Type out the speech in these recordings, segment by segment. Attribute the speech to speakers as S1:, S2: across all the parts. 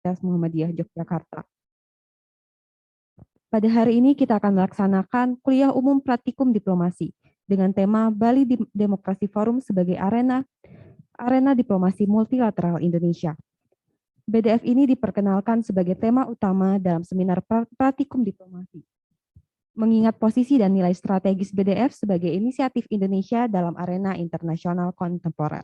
S1: Universitas Muhammadiyah Yogyakarta. Pada hari ini kita akan melaksanakan kuliah umum praktikum diplomasi dengan tema Bali Demokrasi Forum sebagai arena diplomasi multilateral Indonesia. BDF ini diperkenalkan sebagai tema utama dalam seminar praktikum diplomasi. Mengingat posisi dan nilai strategis BDF sebagai inisiatif Indonesia dalam arena internasional kontemporer.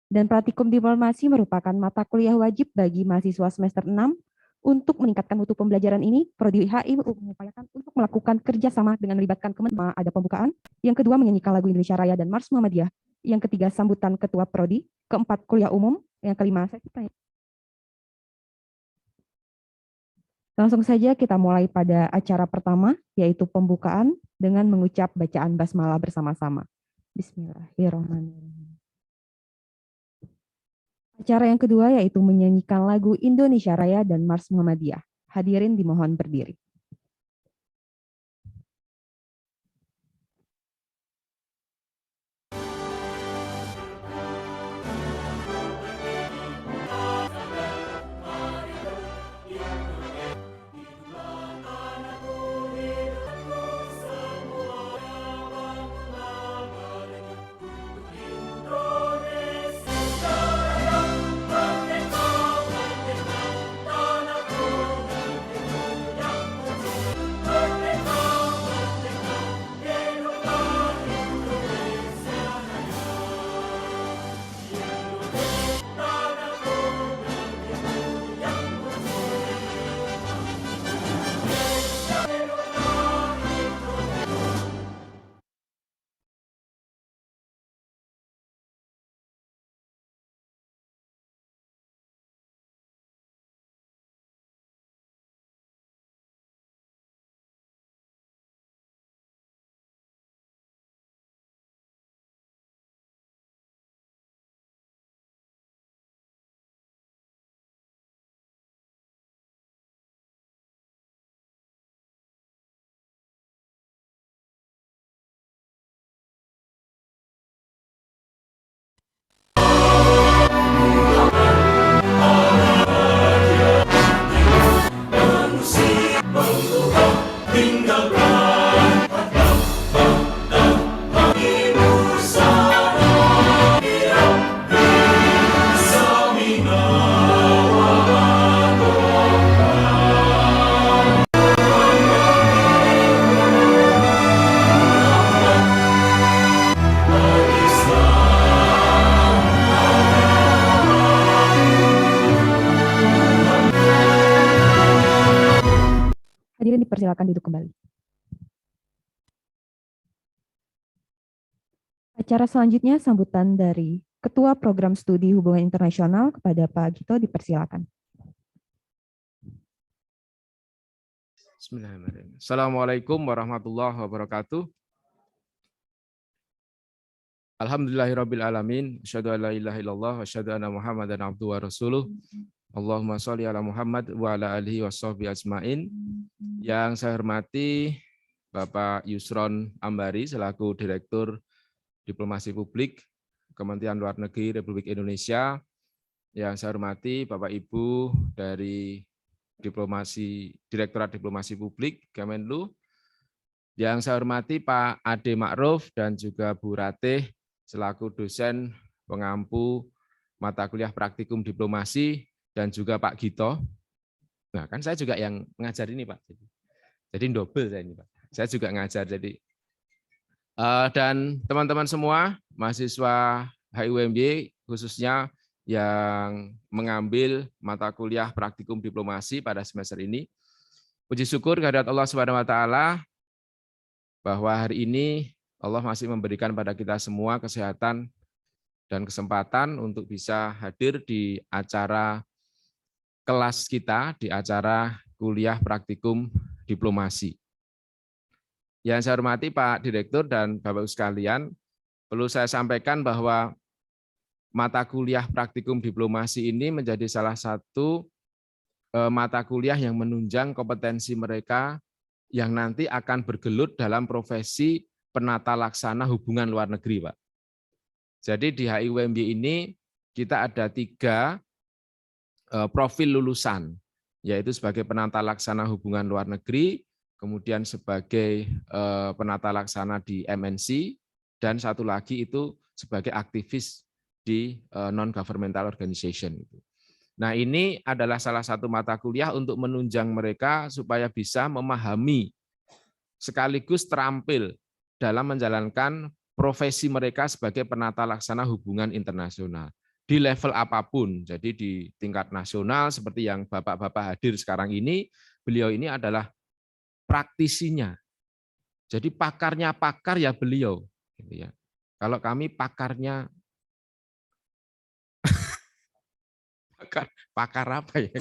S1: Dan praktikum diplomasi merupakan mata kuliah wajib bagi mahasiswa semester 6. Untuk meningkatkan mutu pembelajaran ini, Prodi HI mengupayakan untuk melakukan kerjasama dengan melibatkan Kementerian. Ada pembukaan, yang kedua menyanyikan lagu Indonesia Raya dan Mars Muhammadiyah, yang ketiga sambutan Ketua Prodi, keempat kuliah umum, yang kelima sesi tanya. Langsung saja kita mulai pada acara pertama, yaitu pembukaan dengan mengucap bacaan basmalah bersama-sama. Bismillahirrahmanirrahim. Acara yang kedua yaitu menyanyikan lagu Indonesia Raya dan Mars Muhammadiyah. Hadirin dimohon berdiri. Hadirin dipersilakan duduk kembali. Acara selanjutnya sambutan dari Ketua Program Studi Hubungan Internasional kepada Pak Gito, dipersilakan.
S2: Bismillahirrahmanirrahim. Assalamualaikum warahmatullahi wabarakatuh. Alhamdulillahirrabbilalamin. Asyhadu an la ilaha illallah wa asyhadu anna Muhammadan abduhu wa rasuluh. Allahumma sholli ala Muhammad wa ala alihi washabbihi ajmain. Yang saya hormati Bapak Yusron Ambari selaku Direktur Diplomasi Publik Kementerian Luar Negeri Republik Indonesia. Yang saya hormati Bapak Ibu dari Direktorat Diplomasi Publik Kemenlu. Yang saya hormati Pak Ade Ma'ruf dan juga Bu Ratih selaku dosen pengampu mata kuliah praktikum diplomasi, dan juga Pak Gito. Nah, kan saya juga yang mengajar ini, Pak. Jadi double saya ini, Pak. Saya juga ngajar. Jadi dan teman-teman semua, mahasiswa HIUMY khususnya yang mengambil mata kuliah praktikum diplomasi pada semester ini. Puji syukur kehadirat Allah Subhanahu wa taala bahwa hari ini Allah masih memberikan pada kita semua kesehatan dan kesempatan untuk bisa hadir di acara kelas kita, di acara kuliah praktikum diplomasi. Yang saya hormati Pak Direktur dan Bapak-Ibu sekalian, perlu saya sampaikan bahwa mata kuliah praktikum diplomasi ini menjadi salah satu mata kuliah yang menunjang kompetensi mereka yang nanti akan bergelut dalam profesi penata laksana hubungan luar negeri, Pak. Jadi di HIUMY ini kita ada 3 profil lulusan, yaitu sebagai penata laksana hubungan luar negeri, kemudian sebagai penata laksana di MNC, dan satu lagi itu sebagai aktivis di non-governmental organization. Nah, ini adalah salah satu mata kuliah untuk menunjang mereka supaya bisa memahami sekaligus terampil dalam menjalankan profesi mereka sebagai penata laksana hubungan internasional di level apapun. Jadi di tingkat nasional seperti yang Bapak-bapak hadir sekarang ini, beliau ini adalah praktisinya. Jadi pakarnya pakar ya beliau, gitu ya. Kalau kami pakarnya pakar apa ya?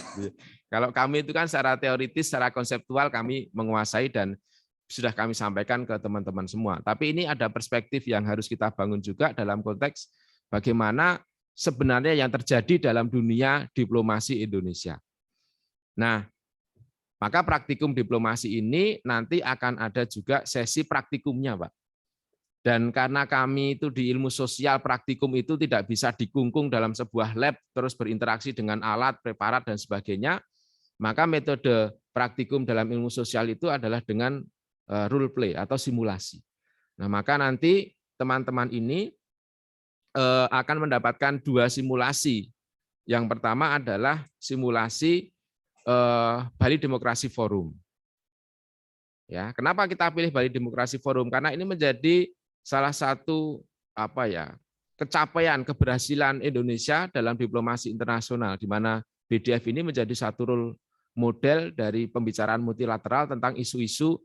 S2: Kalau kami itu kan secara teoritis, secara konseptual kami menguasai dan sudah kami sampaikan ke teman-teman semua. Tapi ini ada perspektif yang harus kita bangun juga dalam konteks bagaimana sebenarnya yang terjadi dalam dunia diplomasi Indonesia. Nah, maka praktikum diplomasi ini nanti akan ada juga sesi praktikumnya, Pak. Dan karena kami itu di ilmu sosial, praktikum itu tidak bisa dikungkung dalam sebuah lab, terus berinteraksi dengan alat, preparat, dan sebagainya, maka metode praktikum dalam ilmu sosial itu adalah dengan role play atau simulasi. Nah, maka nanti teman-teman ini akan mendapatkan 2 simulasi. Yang pertama adalah simulasi Bali Demokrasi Forum. Ya, kenapa kita pilih Bali Demokrasi Forum? Karena ini menjadi salah satu kecapaian keberhasilan Indonesia dalam diplomasi internasional, di mana BDF ini menjadi satu role model dari pembicaraan multilateral tentang isu-isu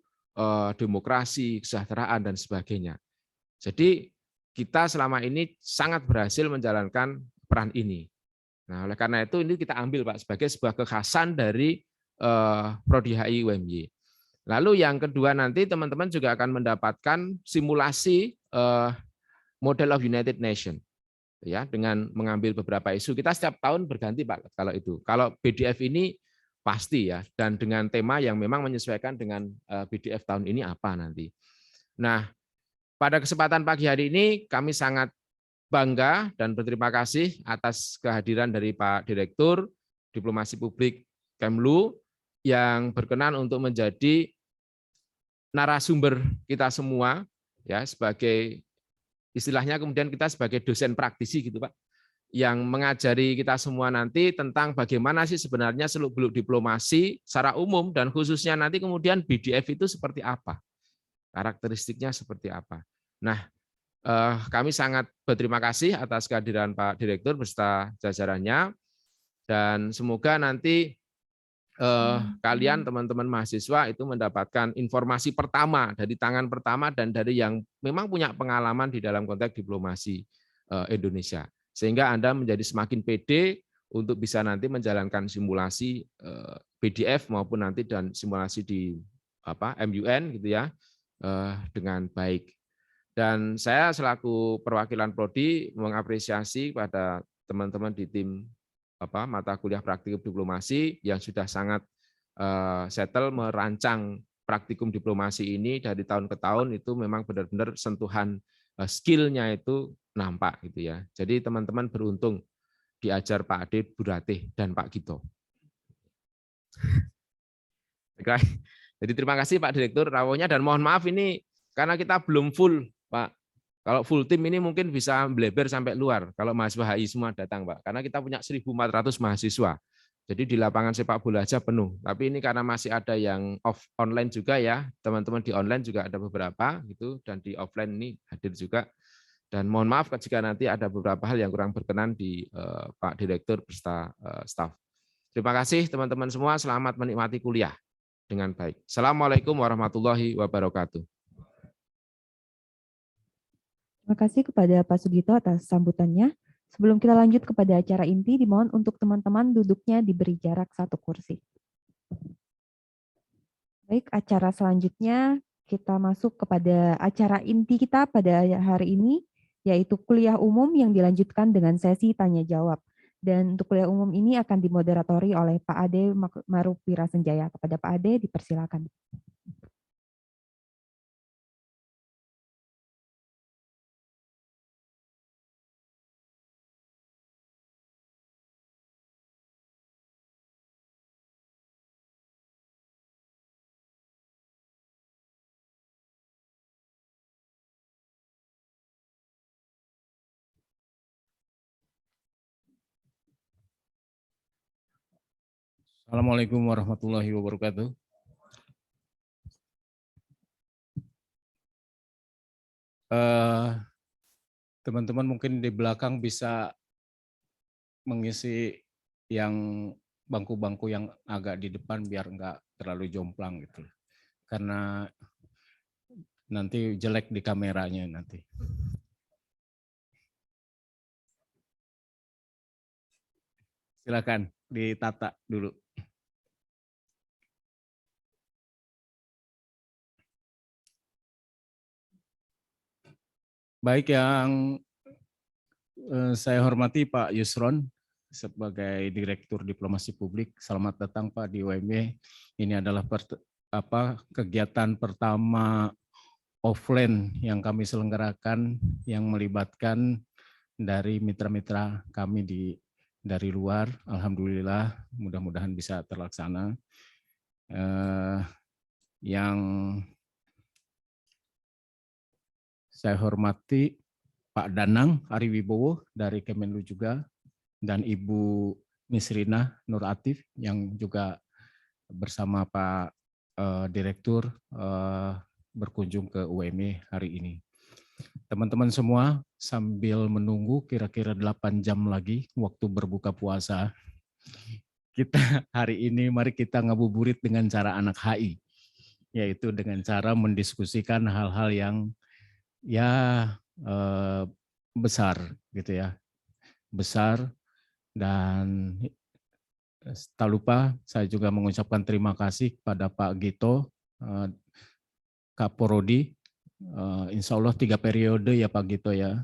S2: demokrasi, kesejahteraan, dan sebagainya. Jadi kita selama ini sangat berhasil menjalankan peran ini. Nah, oleh karena itu ini kita ambil, Pak, sebagai sebuah kekhasan dari Prodi HI UMY. Lalu yang kedua nanti teman-teman juga akan mendapatkan simulasi Model of United Nations, ya, dengan mengambil beberapa isu. Kita setiap tahun berganti, Pak, kalau itu. Kalau BDF ini pasti ya, dan dengan tema yang memang menyesuaikan dengan BDF tahun ini apa nanti. Nah, pada kesempatan pagi hari ini kami sangat bangga dan berterima kasih atas kehadiran dari Pak Direktur Diplomasi Publik Kemlu yang berkenan untuk menjadi narasumber kita semua, ya, sebagai istilahnya kemudian kita sebagai dosen praktisi gitu, Pak, yang mengajari kita semua nanti tentang bagaimana sih sebenarnya seluk-beluk diplomasi secara umum dan khususnya nanti kemudian BDF itu seperti apa, karakteristiknya seperti apa. Nah, kami sangat berterima kasih atas kehadiran Pak Direktur beserta jajarannya dan semoga nanti kalian teman-teman mahasiswa itu mendapatkan informasi pertama dari tangan pertama dan dari yang memang punya pengalaman di dalam konteks diplomasi Indonesia, sehingga Anda menjadi semakin pede untuk bisa nanti menjalankan simulasi PDF maupun nanti dan simulasi di MUN gitu ya dengan baik. Dan saya selaku perwakilan Prodi mengapresiasi pada teman-teman di tim mata kuliah praktikum diplomasi yang sudah sangat settle merancang praktikum diplomasi ini dari tahun ke tahun. Itu memang benar-benar sentuhan skill-nya itu nampak gitu ya. Jadi teman-teman beruntung diajar Pak Ade, Bu Ratih, dan Pak Gito. Jadi terima kasih Pak Direktur rawuhnya dan mohon maaf ini karena kita belum full, Pak. Kalau full tim ini mungkin bisa bleber sampai luar kalau mahasiswa HI semua datang, Pak. Karena kita punya 1.400 mahasiswa. Jadi di lapangan sepak bola aja penuh. Tapi ini karena masih ada yang online juga ya, teman-teman di online juga ada beberapa gitu dan di offline ini hadir juga. Dan mohon maaf jika nanti ada beberapa hal yang kurang berkenan di Pak Direktur beserta staf. Terima kasih teman-teman semua, selamat menikmati kuliah dengan baik. Assalamualaikum warahmatullahi wabarakatuh.
S1: Terima kasih kepada Pak Sugito atas sambutannya. Sebelum kita lanjut kepada acara inti, dimohon untuk teman-teman duduknya diberi jarak 1 kursi. Baik, acara selanjutnya kita masuk kepada acara inti kita pada hari ini, yaitu kuliah umum yang dilanjutkan dengan sesi tanya-jawab. Dan untuk kuliah umum ini akan dimoderatori oleh Pak Ade Maruf Wirasenjaya. Kepada Pak Ade, dipersilakan.
S3: Assalamualaikum warahmatullahi wabarakatuh. Teman-teman mungkin di belakang bisa mengisi yang bangku-bangku yang agak di depan biar enggak terlalu jomplang gitu. Karena nanti jelek di kameranya nanti. Silakan ditata dulu. Baik, yang saya hormati Pak Yusron sebagai Direktur Diplomasi Publik. Selamat datang Pak di UMY. Ini adalah kegiatan pertama offline yang kami selenggarakan yang melibatkan dari mitra-mitra kami dari luar. Alhamdulillah, mudah-mudahan bisa terlaksana. Yang saya hormati Pak Danang Ariwibowo dari Kemenlu juga, dan Ibu Misrina Nur Atif yang juga bersama Pak Direktur berkunjung ke UMY hari ini. Teman-teman semua, sambil menunggu kira-kira 8 jam lagi waktu berbuka puasa, kita hari ini mari kita ngabuburit dengan cara anak HI, yaitu dengan cara mendiskusikan hal-hal yang besar gitu ya, besar. Dan tak lupa saya juga mengucapkan terima kasih kepada Pak Gito Kaporodi. Insya Allah 3 periode ya Pak Gito ya.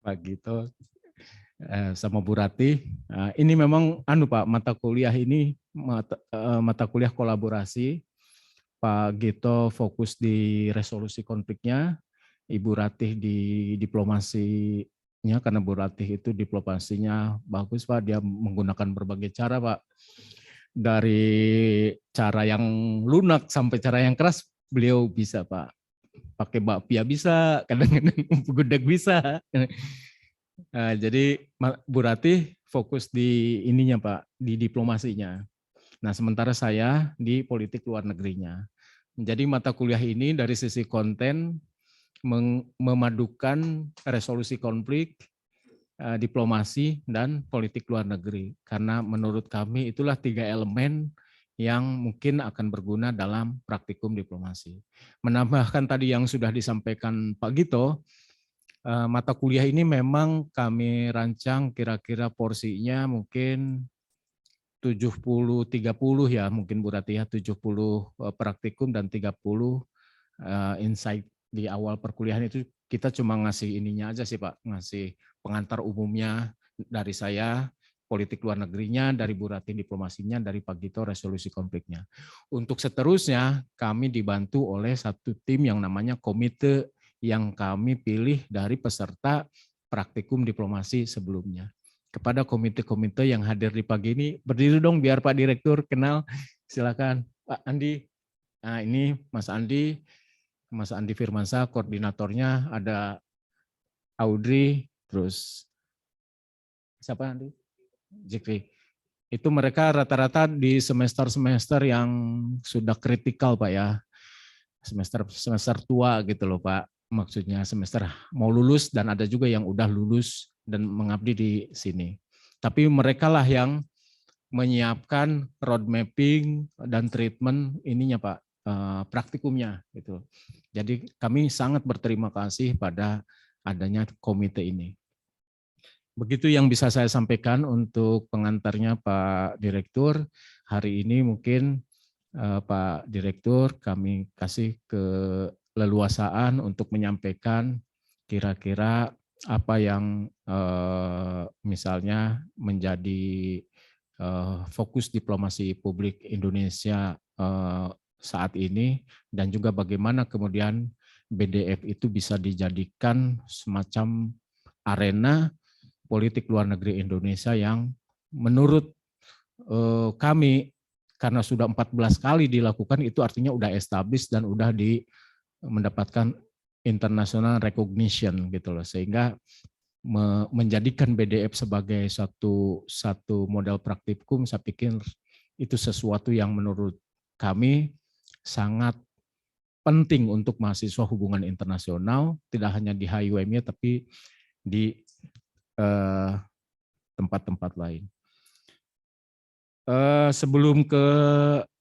S3: Pak Gito sama Bu Rati. Ini memang Pak, mata kuliah ini mata kuliah kolaborasi. Pak Gito fokus di resolusi konfliknya, Ibu Ratih di diplomasinya, karena Bu Ratih itu diplomasinya bagus Pak, dia menggunakan berbagai cara Pak. Dari cara yang lunak sampai cara yang keras beliau bisa Pak. Pakai bakpia bisa, kadang-kadang gudeg bisa. Jadi Bu Ratih fokus di ininya Pak, di diplomasinya. Nah, sementara saya di politik luar negerinya. Jadi mata kuliah ini dari sisi konten memadukan resolusi konflik, diplomasi, dan politik luar negeri. Karena menurut kami itulah 3 elemen yang mungkin akan berguna dalam praktikum diplomasi. Menambahkan tadi yang sudah disampaikan Pak Gito, mata kuliah ini memang kami rancang kira-kira porsinya mungkin 70-30 ya, mungkin Bu Rati ya, 70 praktikum dan 30 insight. Di awal perkuliahan itu kita cuma ngasih ininya aja sih Pak, ngasih pengantar umumnya dari saya, politik luar negerinya, dari Bu Rati diplomasinya, dari Pak Gito resolusi konfliknya. Untuk seterusnya kami dibantu oleh satu tim yang namanya komite yang kami pilih dari peserta praktikum diplomasi sebelumnya. Kepada komite-komite yang hadir di pagi ini, berdiri dong biar Pak Direktur kenal. Silakan Pak Andi. Nah, ini Mas Andi Firmansyah, koordinatornya, ada Audrey, terus siapa Andi? Jikri. Itu mereka rata-rata di semester-semester yang sudah kritikal Pak ya. Semester tua gitu loh Pak. Maksudnya semester mau lulus dan ada juga yang udah lulus dan mengabdi di sini. Tapi mereka lah yang menyiapkan road mapping dan treatment ininya Pak, praktikumnya gitu. Jadi kami sangat berterima kasih pada adanya komite ini. Begitu yang bisa saya sampaikan untuk pengantarnya Pak Direktur. Hari ini mungkin Pak Direktur kami kasih keleluasaan untuk menyampaikan kira-kira apa yang misalnya menjadi fokus diplomasi publik Indonesia saat ini, dan juga bagaimana kemudian BDF itu bisa dijadikan semacam arena politik luar negeri Indonesia yang menurut kami, karena sudah 14 kali dilakukan, itu artinya udah established dan udah mendapatkan international recognition gitu loh, sehingga menjadikan BDF sebagai satu model praktikum, saya pikir itu sesuatu yang menurut kami sangat penting untuk mahasiswa hubungan internasional, tidak hanya di HIUM-nya tapi di tempat-tempat lain. Sebelum ke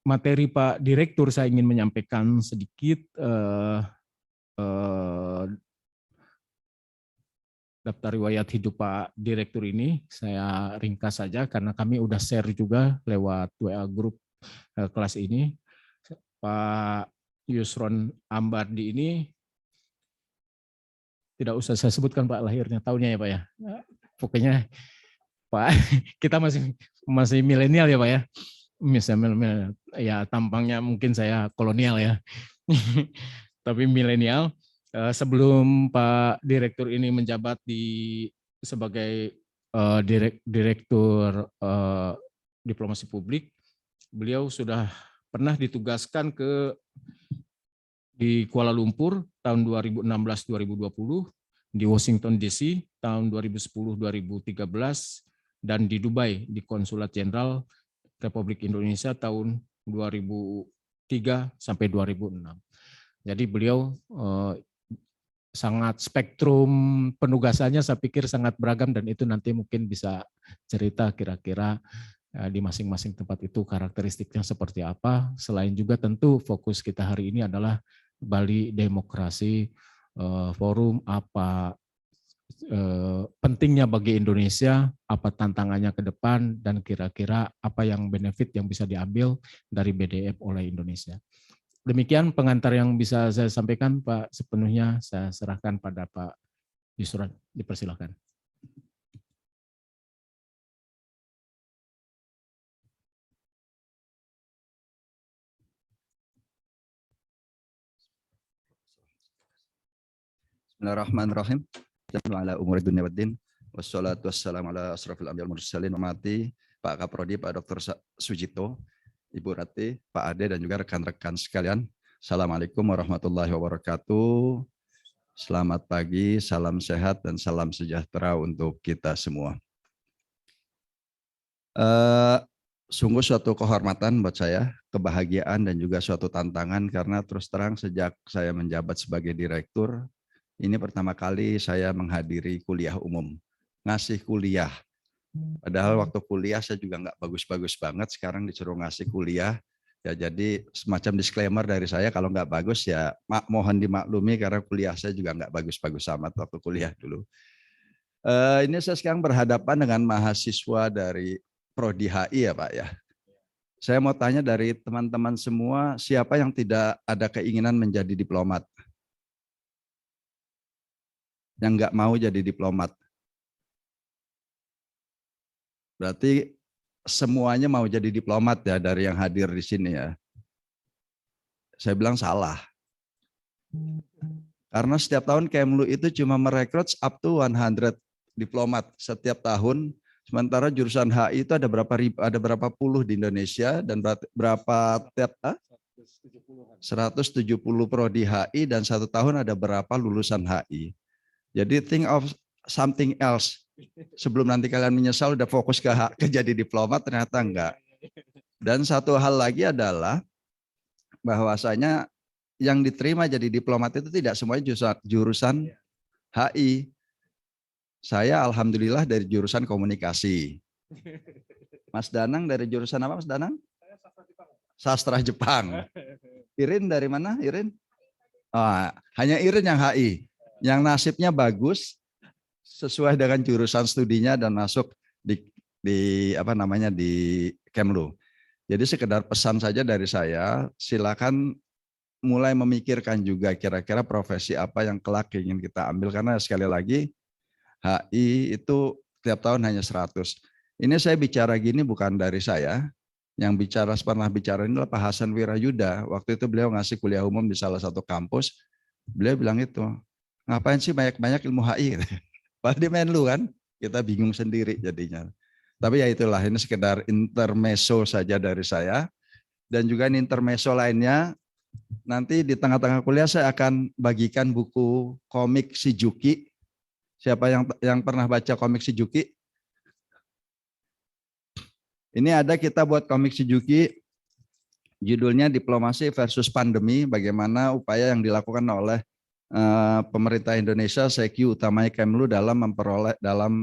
S3: materi Pak Direktur, saya ingin menyampaikan sedikit daftar riwayat hidup Pak Direktur ini. Saya ringkas saja karena kami udah share juga lewat WA grup kelas ini. Pak Yusron Ambardi ini tidak usah saya sebutkan Pak lahirnya, tahunnya ya Pak ya. Pokoknya Pak, kita masih milenial ya Pak ya. Misalnya ya tampangnya mungkin saya kolonial ya. Tapi milenial. Sebelum Pak Direktur ini menjabat sebagai Direktur Diplomasi Publik, beliau sudah pernah ditugaskan di Kuala Lumpur tahun 2016-2020, di Washington DC tahun 2010-2013, dan di Dubai di Konsulat Jenderal Republik Indonesia tahun 2003 sampai 2006. Jadi beliau sangat spektrum penugasannya saya pikir sangat beragam, dan itu nanti mungkin bisa cerita kira-kira di masing-masing tempat itu karakteristiknya seperti apa. Selain juga tentu fokus kita hari ini adalah Bali Demokrasi Forum, apa pentingnya bagi Indonesia, apa tantangannya ke depan, dan kira-kira apa yang benefit yang bisa diambil dari BDF oleh Indonesia. Demikian pengantar yang bisa saya sampaikan, Pak. Sepenuhnya saya serahkan pada Pak Yusron. Dipersilakan.
S4: Bismillahirrahmanirrahim. Ala umuri dunia waddin. Wassalatu wassalamu ala asrafil anbiya wal mursalin. Mati Pak Kaprodi, Pak Dr. Sujito, Ibu Rati, Pak Ade, dan juga rekan-rekan sekalian. Assalamualaikum warahmatullahi wabarakatuh. Selamat pagi, salam sehat, dan salam sejahtera untuk kita semua. Sungguh suatu kehormatan buat saya, kebahagiaan, dan juga suatu tantangan, karena terus terang sejak saya menjabat sebagai direktur, ini pertama kali saya menghadiri kuliah umum, ngasih kuliah. Padahal waktu kuliah saya juga nggak bagus-bagus banget, sekarang disuruh ngasih kuliah. Ya, jadi semacam disclaimer dari saya, kalau nggak bagus ya mohon dimaklumi, karena kuliah saya juga nggak bagus-bagus amat waktu kuliah dulu. Ini saya sekarang berhadapan dengan mahasiswa dari Prodi HI ya Pak ya. Saya mau tanya dari teman-teman semua, siapa yang tidak ada keinginan menjadi diplomat? Yang nggak mau jadi diplomat? Berarti semuanya mau jadi diplomat ya dari yang hadir di sini ya. Saya bilang salah. Karena setiap tahun Kemlu itu cuma merekrut up to 100 diplomat setiap tahun. Sementara jurusan HI itu ada berapa puluh di Indonesia, dan berapa tiap 170 prodi HI, dan satu tahun ada berapa lulusan HI. Jadi think of something else. Sebelum nanti kalian menyesal udah fokus ke jadi diplomat, ternyata enggak. Dan satu hal lagi adalah bahwasanya yang diterima jadi diplomat itu tidak semuanya jurusan HI. Saya alhamdulillah dari jurusan komunikasi. Mas Danang dari jurusan apa Mas Danang? Sastra Jepang. Irin dari mana Irin? Hanya Irin yang HI. Yang nasibnya bagus, sesuai dengan jurusan studinya dan masuk di Kemlu. Jadi sekedar pesan saja dari saya, silakan mulai memikirkan juga kira-kira profesi apa yang kelak ingin kita ambil, karena sekali lagi HI itu tiap tahun hanya 100. Ini saya bicara gini bukan dari saya, yang pernah bicara ini adalah Pak Hasan Wirayuda. Waktu itu beliau ngasih kuliah umum di salah satu kampus, beliau bilang itu, ngapain sih banyak-banyak ilmu HI? Padahal di Menlu kan, kita bingung sendiri jadinya. Tapi ya itulah, ini sekedar intermezzo saja dari saya. Dan juga ini intermezzo lainnya, nanti di tengah-tengah kuliah saya akan bagikan buku komik si Juki. Siapa yang pernah baca komik si Juki? Ini ada kita buat komik si Juki, judulnya Diplomasi versus Pandemi, bagaimana upaya yang dilakukan oleh pemerintah Indonesia, CQ utamanya Kemlu dalam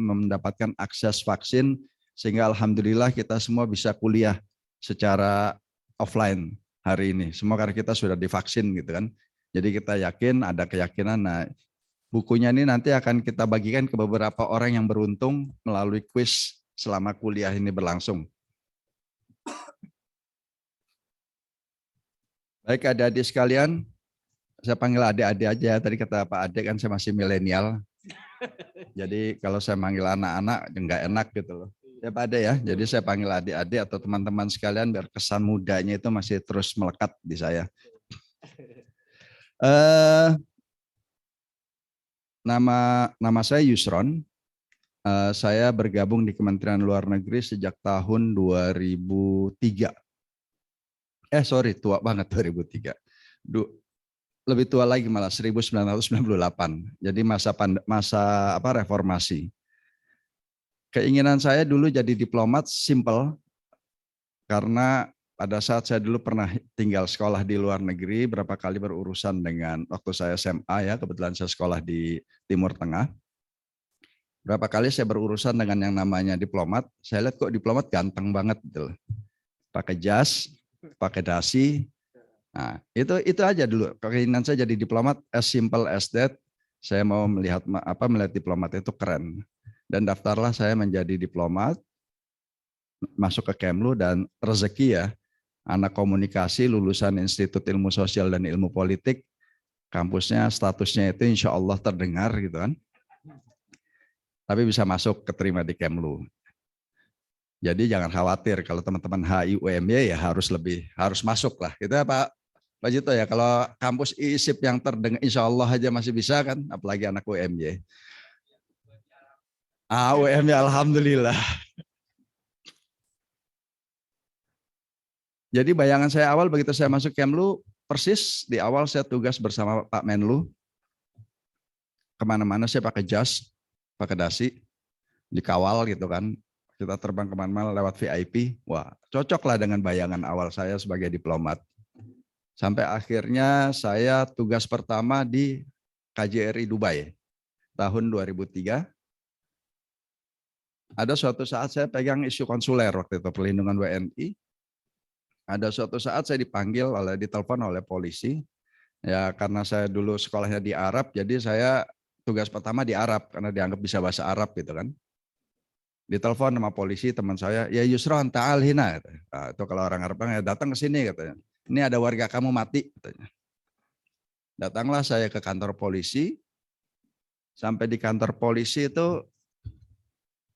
S4: mendapatkan akses vaksin, sehingga alhamdulillah kita semua bisa kuliah secara offline hari ini. Semua karena kita sudah divaksin gitu kan. Jadi kita yakin, ada keyakinan. Nah, bukunya ini nanti akan kita bagikan ke beberapa orang yang beruntung melalui kuis selama kuliah ini berlangsung. Baik adik-adik sekalian, saya panggil adik-adik aja. Tadi kata Pak Adik kan saya masih milenial. Jadi kalau saya manggil anak-anak nggak enak gitu loh. Ya Pak Adik ya. Jadi saya panggil adik-adik atau teman-teman sekalian biar kesan mudanya itu masih terus melekat di saya. Nama saya Yusron. Saya bergabung di Kementerian Luar Negeri sejak tahun 2003. Tua banget 2003. Lebih tua lagi malah 1998. Jadi masa reformasi. Keinginan saya dulu jadi diplomat simple karena pada saat saya dulu pernah tinggal sekolah di luar negeri, berapa kali berurusan dengan waktu saya SMA ya, kebetulan saya sekolah di Timur Tengah. Berapa kali saya berurusan dengan yang namanya diplomat, saya lihat kok diplomat ganteng banget gitu. Pakai jas, pakai dasi. Nah, itu aja dulu. Keinginan saya jadi diplomat as simple as that. Saya mau melihat diplomat itu keren. Dan daftarlah saya menjadi diplomat, masuk ke Kemlu dan rezeki ya. Anak komunikasi lulusan Institut Ilmu Sosial dan Ilmu Politik, kampusnya statusnya itu insya Allah terdengar gitu kan. Tapi bisa masuk keterima di Kemlu. Jadi jangan khawatir kalau teman-teman HI UMY ya harus masuk lah. Gitu ya Pak Jito ya, kalau kampus ISIP yang terdengar insya Allah aja masih bisa kan, apalagi anak UMY. UMY alhamdulillah. Jadi bayangan saya awal begitu saya masuk Kemlu, persis di awal saya tugas bersama Pak Menlu. Kemana-mana saya pakai jas, pakai dasi, dikawal gitu kan. Kita terbang kemana-mana lewat VIP. Wah, cocok lah dengan bayangan awal saya sebagai diplomat. Sampai akhirnya saya tugas pertama di KJRI Dubai tahun 2003. Ada suatu saat saya pegang isu konsuler waktu itu, perlindungan WNI. Ada suatu saat saya ditelepon oleh polisi. Ya karena saya dulu sekolahnya di Arab, jadi saya tugas pertama di Arab karena dianggap bisa bahasa Arab gitu kan. Ditelepon sama polisi teman saya, ya Yusron ta'al hina. Nah, itu kalau orang Arab ya datang ke sini katanya. Ini ada warga kamu mati katanya. Datanglah saya ke kantor polisi. Sampai di kantor polisi itu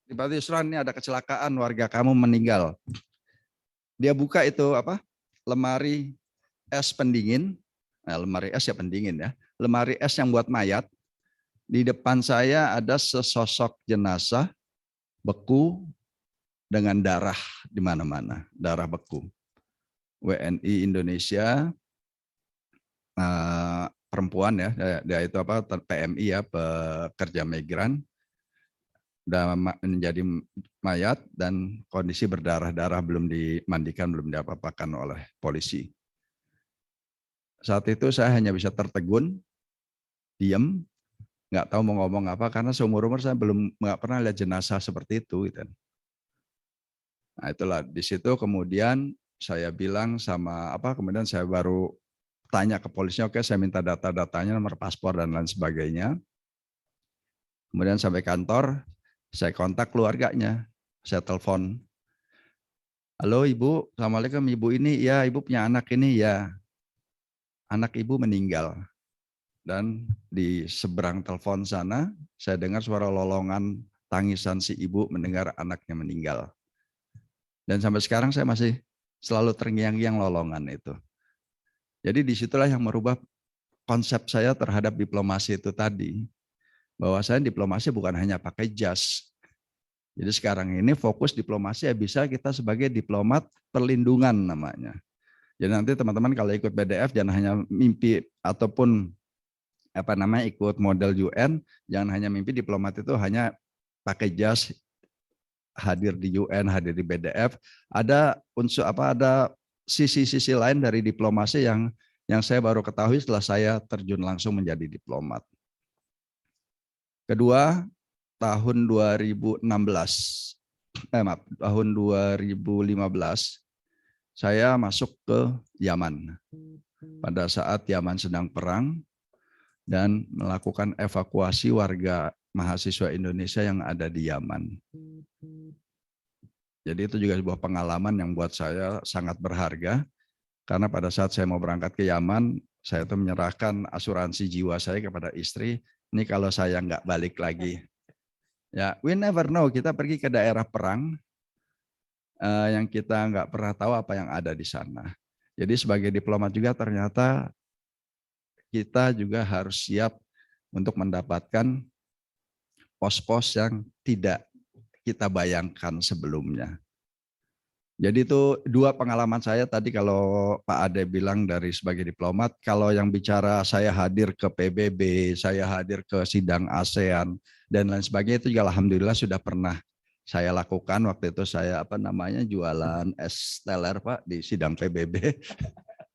S4: tiba-tiba Yusron ini ada kecelakaan, warga kamu meninggal. Dia buka itu lemari es pendingin. Nah, lemari es ya pendingin ya. Lemari es yang buat mayat. Di depan saya ada sesosok jenazah beku dengan darah di mana-mana, darah beku. WNI Indonesia, perempuan ya, dia itu PMI ya, pekerja migran, udah menjadi mayat dan kondisi berdarah-darah, belum dimandikan, belum diapa-apakan oleh polisi. Saat itu saya hanya bisa tertegun, diam, nggak tahu mau ngomong apa karena seumur-umur saya nggak pernah lihat jenazah seperti itu. Gitu. Nah itulah di situ kemudian saya bilang kemudian saya baru tanya ke polisinya, oke saya minta data-datanya, nomor paspor dan lain sebagainya. Kemudian sampai kantor, saya kontak keluarganya, saya telepon. Halo Ibu, Assalamualaikum Ibu ini, ya Ibu punya anak ini, ya. Anak Ibu meninggal. Dan di seberang telepon sana, saya dengar suara lolongan tangisan si ibu mendengar anaknya meninggal. Dan sampai sekarang saya masih selalu terngiang-ngiang lolongan itu. Jadi disitulah yang merubah konsep saya terhadap diplomasi itu tadi. Bahwasanya diplomasi bukan hanya pakai jas. Jadi sekarang ini fokus diplomasi ya bisa kita sebagai diplomat perlindungan namanya. Jadi nanti teman-teman kalau ikut BDF jangan hanya mimpi ataupun ikut model UN, jangan hanya mimpi diplomat itu hanya pakai jas hadir di UN, hadir di BDF. Ada unsur ada sisi-sisi lain dari diplomasi yang saya baru ketahui setelah saya terjun langsung menjadi diplomat. Kedua, tahun 2015 saya masuk ke Yaman. Pada saat Yaman sedang perang dan melakukan evakuasi warga mahasiswa Indonesia yang ada di Yaman. Jadi itu juga sebuah pengalaman yang buat saya sangat berharga, karena pada saat saya mau berangkat ke Yaman, saya itu menyerahkan asuransi jiwa saya kepada istri, ini kalau saya nggak balik lagi. Ya, we never know, kita pergi ke daerah perang, yang kita nggak pernah tahu apa yang ada di sana. Jadi sebagai diplomat juga ternyata kita juga harus siap untuk mendapatkan pos-pos yang tidak kita bayangkan sebelumnya. Jadi itu dua pengalaman saya tadi. Kalau Pak Ade bilang dari sebagai diplomat, kalau yang bicara saya hadir ke PBB, saya hadir ke sidang ASEAN dan lain sebagainya, itu juga alhamdulillah sudah pernah saya lakukan. Waktu itu saya jualan es teler Pak di sidang PBB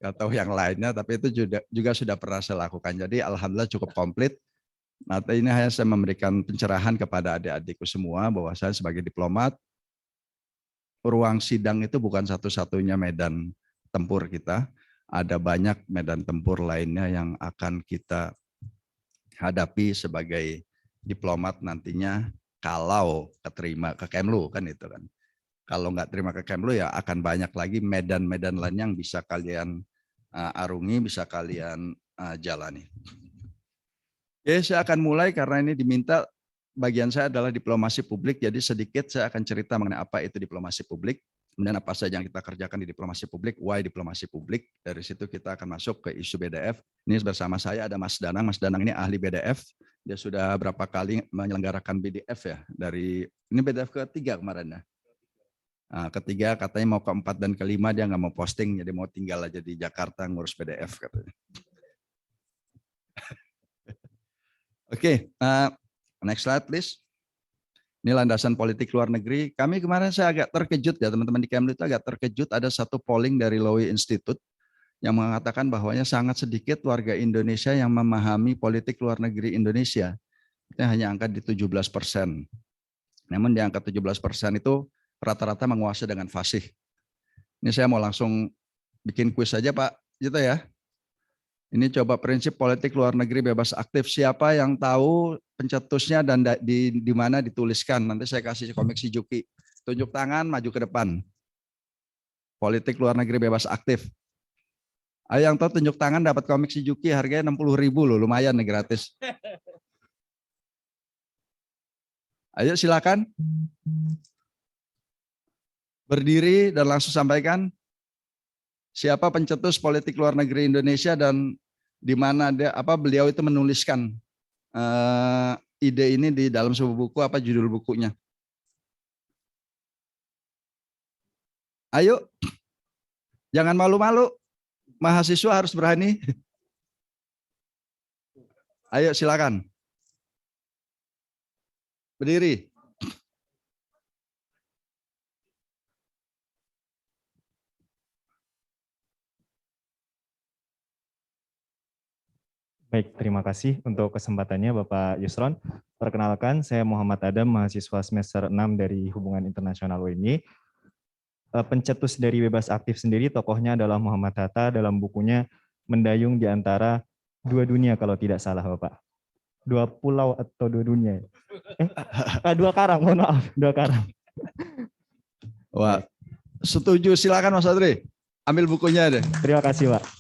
S4: atau yang lainnya, tapi itu juga sudah pernah saya lakukan. Jadi alhamdulillah cukup komplit. Nah, ini hanya saya memberikan pencerahan kepada adik-adikku semua bahwa saya sebagai diplomat, ruang sidang itu bukan satu-satunya medan tempur kita. Ada banyak medan tempur lainnya yang akan kita hadapi sebagai diplomat nantinya kalau keterima ke Kemlu, kan itu kan. Kalau nggak terima ke Kemlu ya akan banyak lagi medan-medan lain yang bisa kalian arungi, bisa kalian jalani. Oke, saya akan mulai karena ini diminta. Bagian saya adalah diplomasi publik, jadi sedikit saya akan cerita mengenai apa itu diplomasi publik, kemudian apa saja yang kita kerjakan di diplomasi publik, why diplomasi publik. Dari situ kita akan masuk ke isu BDF. Ini bersama saya ada Mas Danang. Mas Danang ini ahli BDF, dia sudah berapa kali menyelenggarakan BDF ya, ini BDF ketiga kemarin ya. Nah, ketiga katanya mau keempat dan kelima dia nggak mau posting, jadi mau tinggal aja di Jakarta ngurus BDF katanya. Oke, next slide please. Ini landasan politik luar negeri. Kami kemarin saya agak terkejut ya, teman-teman di Kemlu itu agak terkejut. Ada satu polling dari Lowy Institute yang mengatakan bahwanya sangat sedikit warga Indonesia yang memahami politik luar negeri Indonesia. Itu hanya angka di 17%. Namun di angka 17% itu rata-rata menguasai dengan fasih. Ini saya mau langsung bikin kuis saja Pak, gitu ya. Ini coba prinsip politik luar negeri bebas aktif. Siapa yang tahu pencetusnya dan di mana dituliskan? Nanti saya kasih komik si Juki. Tunjuk tangan, maju ke depan. Politik luar negeri bebas aktif. Ayo yang tahu tunjuk tangan dapat komik si Juki, harganya 60.000 loh, lumayan nih, gratis. Ayo silakan. Berdiri dan langsung sampaikan. Siapa pencetus politik luar negeri Indonesia dan di mana beliau itu menuliskan ide ini di dalam sebuah buku, apa judul bukunya? Ayo, jangan malu-malu, mahasiswa harus berani. Ayo silakan. Berdiri.
S5: Baik, terima kasih untuk kesempatannya Bapak Yusron. Perkenalkan, saya Muhammad Adam, mahasiswa semester 6 dari Hubungan Internasional UNY. Pencetus dari bebas aktif sendiri, tokohnya adalah Muhammad Hatta dalam bukunya Mendayung di Antara Dua Dunia, kalau tidak salah Bapak. Dua pulau atau dua dunia? Dua karang, mohon maaf, dua karang.
S4: Wah, setuju, silakan Mas Adri. Ambil bukunya deh.
S5: Terima kasih Pak.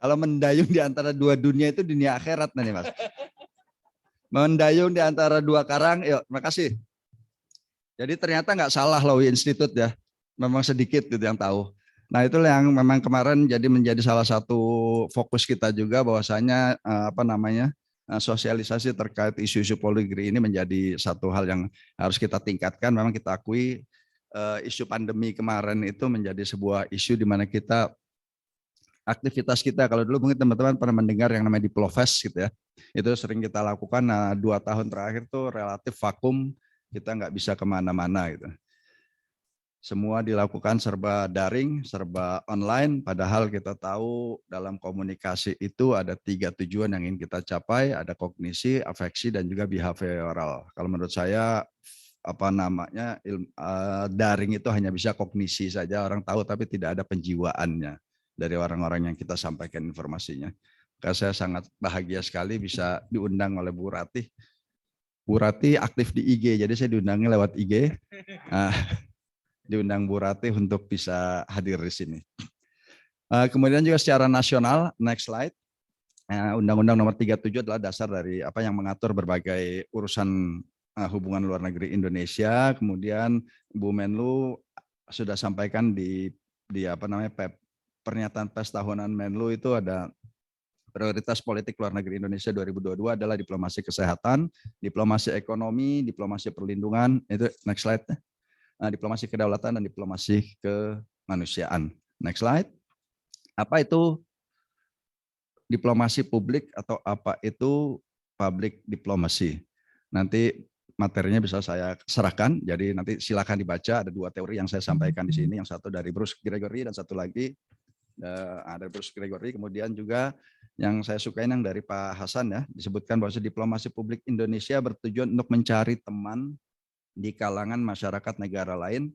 S4: Kalau mendayung di antara dua dunia itu dunia akhirat nih Mas. Mendayung di antara dua karang, yuk, makasih. Jadi ternyata nggak salah Lowy Institute ya, memang sedikit gitu yang tahu. Nah itu yang memang kemarin menjadi salah satu fokus kita juga, bahwasanya sosialisasi terkait isu-isu politik ini menjadi satu hal yang harus kita tingkatkan. Memang kita akui isu pandemi kemarin itu menjadi sebuah isu di mana kita aktivitas kita. Kalau dulu mungkin teman-teman pernah mendengar yang namanya Diplofest gitu ya. Itu sering kita lakukan. Nah, 2 tahun terakhir tuh relatif vakum, kita nggak bisa kemana-mana gitu. Semua dilakukan serba daring, serba online, padahal kita tahu dalam komunikasi itu ada 3 tujuan yang ingin kita capai, ada kognisi, afeksi, dan juga behavioral. Kalau menurut saya, daring itu hanya bisa kognisi saja, orang tahu tapi tidak ada penjiwaannya dari orang-orang yang kita sampaikan informasinya. Maka saya sangat bahagia sekali bisa diundang oleh Bu Ratih. Bu Ratih aktif di IG, jadi saya diundangnya lewat IG. Diundang Bu Ratih untuk bisa hadir di sini. Kemudian juga secara nasional, next slide. Undang-Undang Nomor 37 adalah dasar dari apa yang mengatur berbagai urusan hubungan luar negeri Indonesia. Kemudian Bu Menlu sudah sampaikan di pernyataan pers tahunan Menlu itu ada prioritas politik luar negeri Indonesia 2022 adalah diplomasi kesehatan, diplomasi ekonomi, diplomasi perlindungan. Itu next slide. Diplomasi kedaulatan dan diplomasi kemanusiaan. Next slide. Apa itu diplomasi publik atau apa itu public diplomacy? Nanti materinya bisa saya serahkan, jadi nanti silakan dibaca. Ada 2 teori yang saya sampaikan di sini, yang satu dari Bruce Gregory dan satu lagi ada Bruce Gregory. Kemudian juga yang saya sukai yang dari Pak Hasan ya, disebutkan bahwa diplomasi publik Indonesia bertujuan untuk mencari teman di kalangan masyarakat negara lain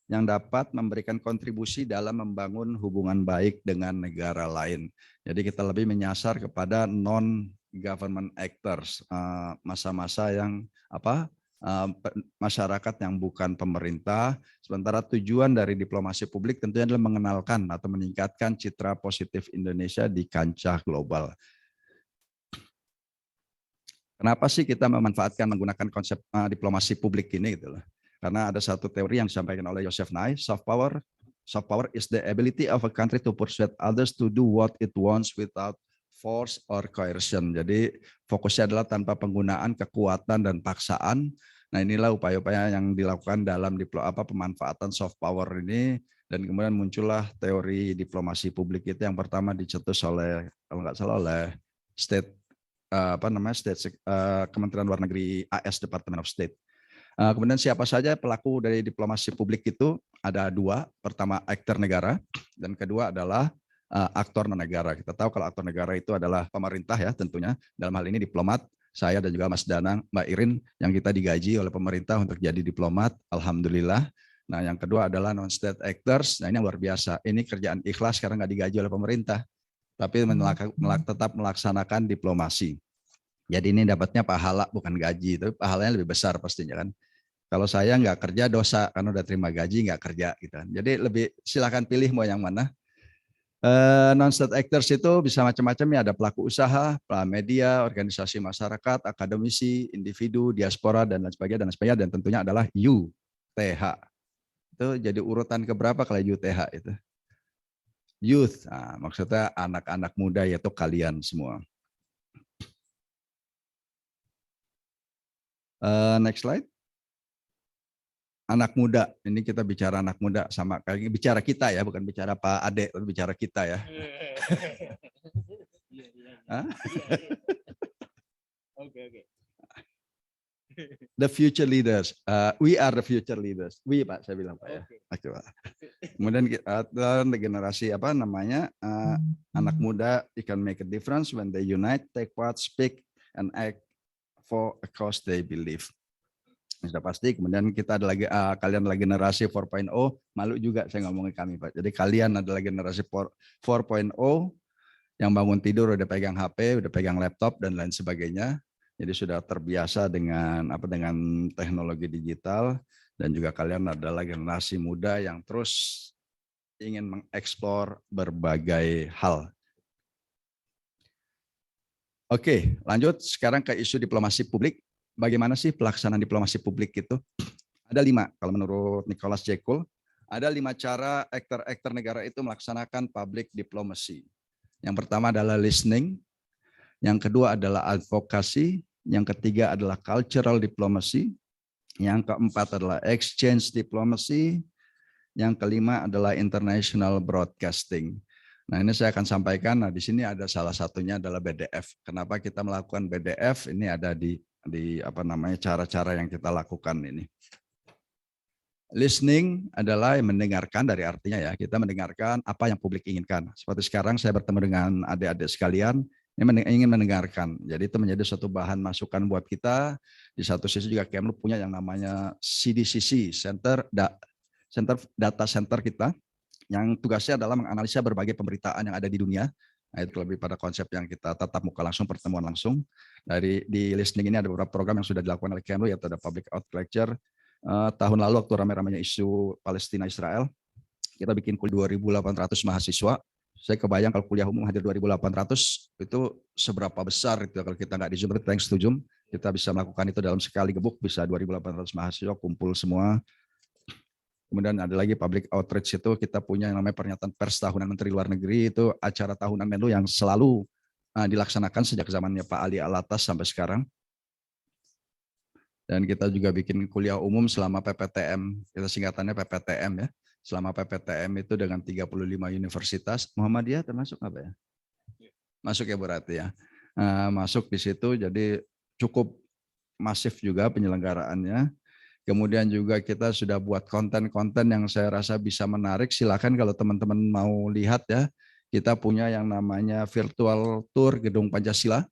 S4: yang dapat memberikan kontribusi dalam membangun hubungan baik dengan negara lain. Jadi kita lebih menyasar kepada non-government actors, masa-masa yang masyarakat yang bukan pemerintah. Sementara tujuan dari diplomasi publik tentunya adalah mengenalkan atau meningkatkan citra positif Indonesia di kancah global. Kenapa sih kita memanfaatkan menggunakan konsep diplomasi publik ini gitu loh? Karena ada satu teori yang disampaikan oleh Joseph Nye, soft power is the ability of a country to persuade others to do what it wants without force or coercion. Jadi fokusnya adalah tanpa penggunaan kekuatan dan paksaan. Nah, inilah upaya-upaya yang dilakukan dalam pemanfaatan soft power ini, dan kemudian muncullah teori diplomasi publik itu yang pertama dicetus oleh, kalau nggak salah, oleh Kementerian Luar Negeri AS, Department of State. Kemudian siapa saja pelaku dari diplomasi publik itu? Ada 2. Pertama aktor negara, dan kedua adalah aktor non-negara. Kita tahu kalau aktor negara itu adalah pemerintah ya tentunya. Dalam hal ini diplomat, saya dan juga Mas Danang, Mbak Irin, yang kita digaji oleh pemerintah untuk jadi diplomat. Alhamdulillah. Nah, yang kedua adalah non-state actors. Nah, ini yang luar biasa. Ini kerjaan ikhlas karena nggak digaji oleh pemerintah, tapi tetap melaksanakan diplomasi. Jadi ini dapatnya pahala bukan gaji, tapi pahalanya lebih besar pastinya kan. Kalau saya nggak kerja dosa, karena udah terima gaji nggak kerja gitu. Jadi lebih silakan pilih mau yang mana. Non-state actors itu bisa macam-macam ya, ada pelaku usaha, media, organisasi masyarakat, akademisi, individu, diaspora dan lain sebagainya, dan tentunya adalah UTH. Itu jadi urutan keberapa kalau UTH itu? Youth, maksudnya anak-anak muda, yaitu kalian semua. Next slide. Anak muda, ini kita bicara anak muda sama kayak bicara kita ya, bukan bicara Pak Ade, tapi bicara kita ya. Oke. The future leaders, we are the future leaders. We Pak, saya bilang Pak ya. Oke, Pak. Kemudian generasi anak muda, you can make a difference when they unite, take part, speak, and act for a cause they believe. Sudah pasti. Kemudian kita ada lagi kalian adalah generasi 4.0, malu juga saya ngomongin kami Pak. Jadi kalian adalah generasi 4.0 yang bangun tidur udah pegang HP, udah pegang laptop dan lain sebagainya. Jadi sudah terbiasa dengan teknologi digital, dan juga kalian adalah generasi muda yang terus ingin mengeksplor berbagai hal. Oke, lanjut sekarang ke isu diplomasi publik. Bagaimana sih pelaksanaan diplomasi publik itu? Ada 5, kalau menurut Nicholas J. Cole, ada 5 cara aktor-aktor negara itu melaksanakan public diplomacy. Yang pertama adalah listening, yang kedua adalah advocacy, yang ketiga adalah cultural diplomacy, yang keempat adalah exchange diplomacy, yang kelima adalah international broadcasting. Nah, ini saya akan sampaikan. Nah, di sini ada salah satunya adalah BDF. Kenapa kita melakukan BDF? Ini ada di apa namanya cara-cara yang kita lakukan ini. Listening adalah mendengarkan, dari artinya ya, kita mendengarkan apa yang publik inginkan. Seperti sekarang saya bertemu dengan adik-adik sekalian, ini ingin mendengarkan. Jadi itu menjadi suatu bahan masukan buat kita. Di satu sisi juga Kemlu punya yang namanya CDCC, Data Center kita, yang tugasnya adalah menganalisa berbagai pemberitaan yang ada di dunia. Nah, itu lebih pada konsep yang kita tatap muka langsung, pertemuan langsung. Di listening ini ada beberapa program yang sudah dilakukan oleh Kemlu, yaitu ada public out lecture. Tahun lalu waktu ramai-ramainya isu Palestina Israel, kita bikin kuliah 2.800 mahasiswa. Saya kebayang kalau kuliah umum hadir 2.800 itu seberapa besar itu kalau kita nggak di Zoom, thanks to Zoom, kita bisa melakukan itu dalam sekali gebuk, bisa 2.800 mahasiswa kumpul semua. Kemudian ada lagi public outreach, itu kita punya yang namanya pernyataan pers tahunan Menteri Luar Negeri, itu acara tahunan Menlu yang selalu dilaksanakan sejak zamannya Pak Ali Alatas sampai sekarang. Dan kita juga bikin kuliah umum selama PPTM, kita singkatannya PPTM ya. Selama PPTM itu dengan 35 universitas, Muhammadiyah termasuk apa ya? Masuk ya Bu Rati ya. Masuk di situ, jadi cukup masif juga penyelenggaraannya. Kemudian juga kita sudah buat konten-konten yang saya rasa bisa menarik. Silakan kalau teman-teman mau lihat ya. Kita punya yang namanya virtual tour Gedung Pancasila.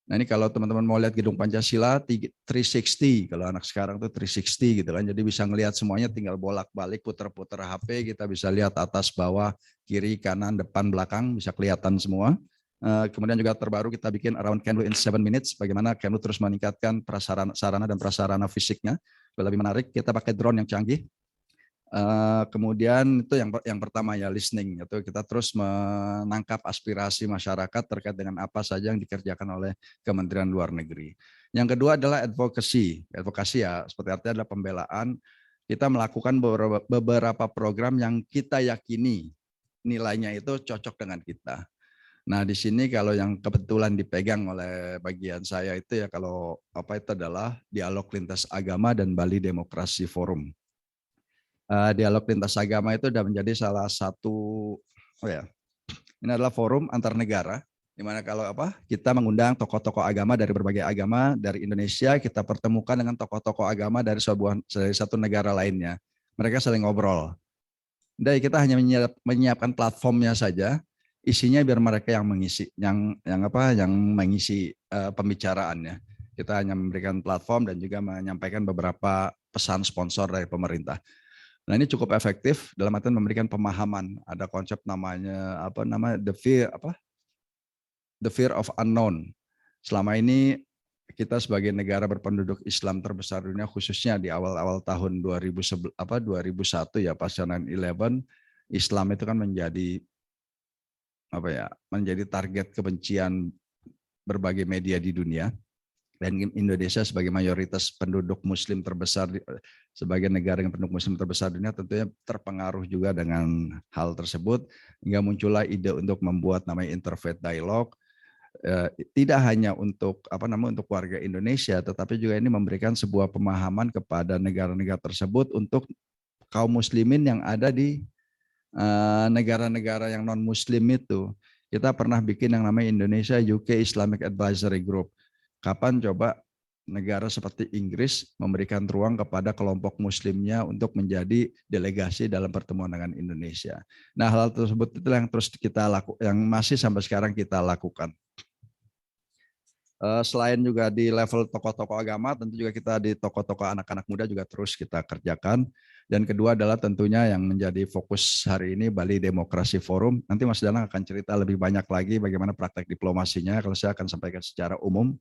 S4: Nah ini kalau teman-teman mau lihat Gedung Pancasila 360, kalau anak sekarang tuh 360 gitu kan. Jadi bisa ngelihat semuanya, tinggal bolak-balik, puter-puter HP, kita bisa lihat atas, bawah, kiri, kanan, depan, belakang, bisa kelihatan semua. Kemudian juga terbaru kita bikin Around Kemlu in 7 Minutes, bagaimana Kemlu terus meningkatkan sarana dan prasarana fisiknya. Lebih menarik, kita pakai drone yang canggih. Kemudian itu yang pertama ya, listening, itu kita terus menangkap aspirasi masyarakat terkait dengan apa saja yang dikerjakan oleh Kementerian Luar Negeri. Yang kedua adalah advocacy ya seperti artinya adalah pembelaan. Kita melakukan beberapa program yang kita yakini nilainya itu cocok dengan kita. Nah di sini kalau yang kebetulan dipegang oleh bagian saya itu ya, kalau apa itu adalah Dialog Lintas Agama dan Bali Demokrasi Forum. Dialog lintas agama itu sudah menjadi salah satu, ini adalah forum antar negara, di mana kalau kita mengundang tokoh-tokoh agama dari berbagai agama dari Indonesia, kita pertemukan dengan tokoh-tokoh agama dari satu negara lainnya. Mereka saling ngobrol. Jadi kita hanya menyiapkan platformnya saja, isinya biar mereka yang mengisi, yang mengisi pembicaraannya. Kita hanya memberikan platform dan juga menyampaikan beberapa pesan sponsor dari pemerintah. Nah ini cukup efektif dalam artian memberikan pemahaman. Ada konsep namanya the fear of unknown. Selama ini kita sebagai negara berpenduduk Islam terbesar dunia, khususnya di awal-awal tahun 2001 ya, pasca 9/11, Islam itu kan menjadi target kebencian berbagai media di dunia. Dan Indonesia sebagai mayoritas penduduk muslim terbesar, sebagai negara yang penduduk muslim terbesar dunia, tentunya terpengaruh juga dengan hal tersebut, hingga muncullah ide untuk membuat namanya Interfaith Dialogue, tidak hanya untuk untuk warga Indonesia, tetapi juga ini memberikan sebuah pemahaman kepada negara-negara tersebut untuk kaum muslimin yang ada di negara-negara yang non muslim itu. Kita pernah bikin yang namanya Indonesia UK Islamic Advisory Group. Kapan coba negara seperti Inggris memberikan ruang kepada kelompok muslimnya untuk menjadi delegasi dalam pertemuan dengan Indonesia. Nah, hal tersebut itulah yang terus kita lakukan, yang masih sampai sekarang kita lakukan. Selain juga di level tokoh-tokoh agama, tentu juga kita di tokoh-tokoh anak-anak muda juga terus kita kerjakan. Dan kedua adalah tentunya yang menjadi fokus hari ini, Bali Demokrasi Forum. Nanti Mas Danang akan cerita lebih banyak lagi bagaimana praktek diplomasinya, kalau saya akan sampaikan secara umum.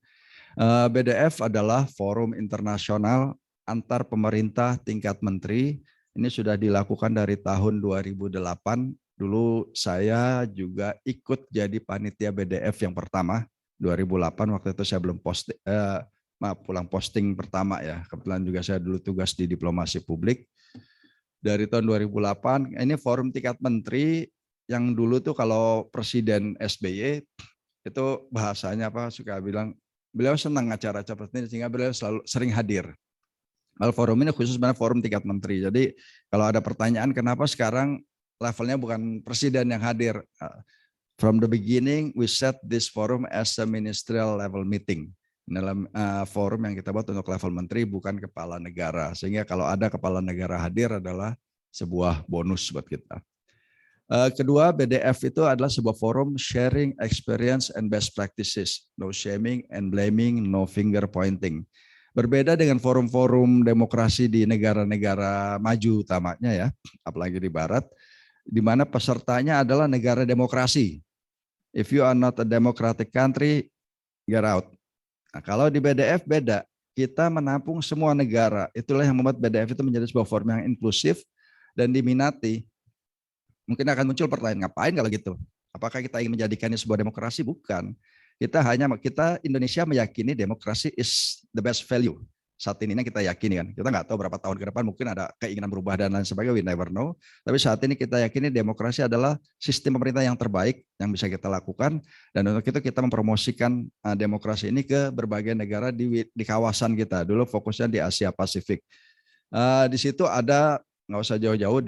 S4: BDF adalah forum internasional antar pemerintah tingkat menteri. Ini sudah dilakukan dari tahun 2008. Dulu saya juga ikut jadi panitia BDF yang pertama 2008. Waktu itu saya belum pulang posting pertama ya. Kebetulan juga saya dulu tugas di diplomasi publik. Dari tahun 2008 ini forum tingkat menteri yang dulu tuh kalau Presiden SBY itu bahasanya suka bilang, beliau senang acara-acara seperti ini sehingga beliau selalu sering hadir. Kalau forum ini khusus sebenarnya forum tingkat menteri. Jadi kalau ada pertanyaan kenapa sekarang levelnya bukan presiden yang hadir. From the beginning, we set this forum as a ministerial level meeting. Dalam forum yang kita buat untuk level menteri, bukan kepala negara. Sehingga kalau ada kepala negara hadir adalah sebuah bonus buat kita. Kedua, BDF itu adalah sebuah forum sharing experience and best practices. No shaming and blaming, no finger pointing. Berbeda dengan forum-forum demokrasi di negara-negara maju utamanya ya, apalagi di barat, di mana pesertanya adalah negara demokrasi. If you are not a democratic country, get out. Nah, kalau di BDF beda, kita menampung semua negara. Itulah yang membuat BDF itu menjadi sebuah forum yang inklusif dan diminati. Mungkin akan muncul pertanyaan, ngapain kalau gitu? Apakah kita ingin menjadikannya sebuah demokrasi? Bukan. Kita Indonesia meyakini demokrasi is the best value. Saat ini kita yakini kan. Kita nggak tahu berapa tahun ke depan mungkin ada keinginan berubah dan lain sebagainya, we never know. Tapi saat ini kita yakini demokrasi adalah sistem pemerintah yang terbaik yang bisa kita lakukan. Dan untuk itu kita mempromosikan demokrasi ini ke berbagai negara di kawasan kita. Dulu fokusnya di Asia Pasifik. Di situ ada, nggak usah jauh-jauh,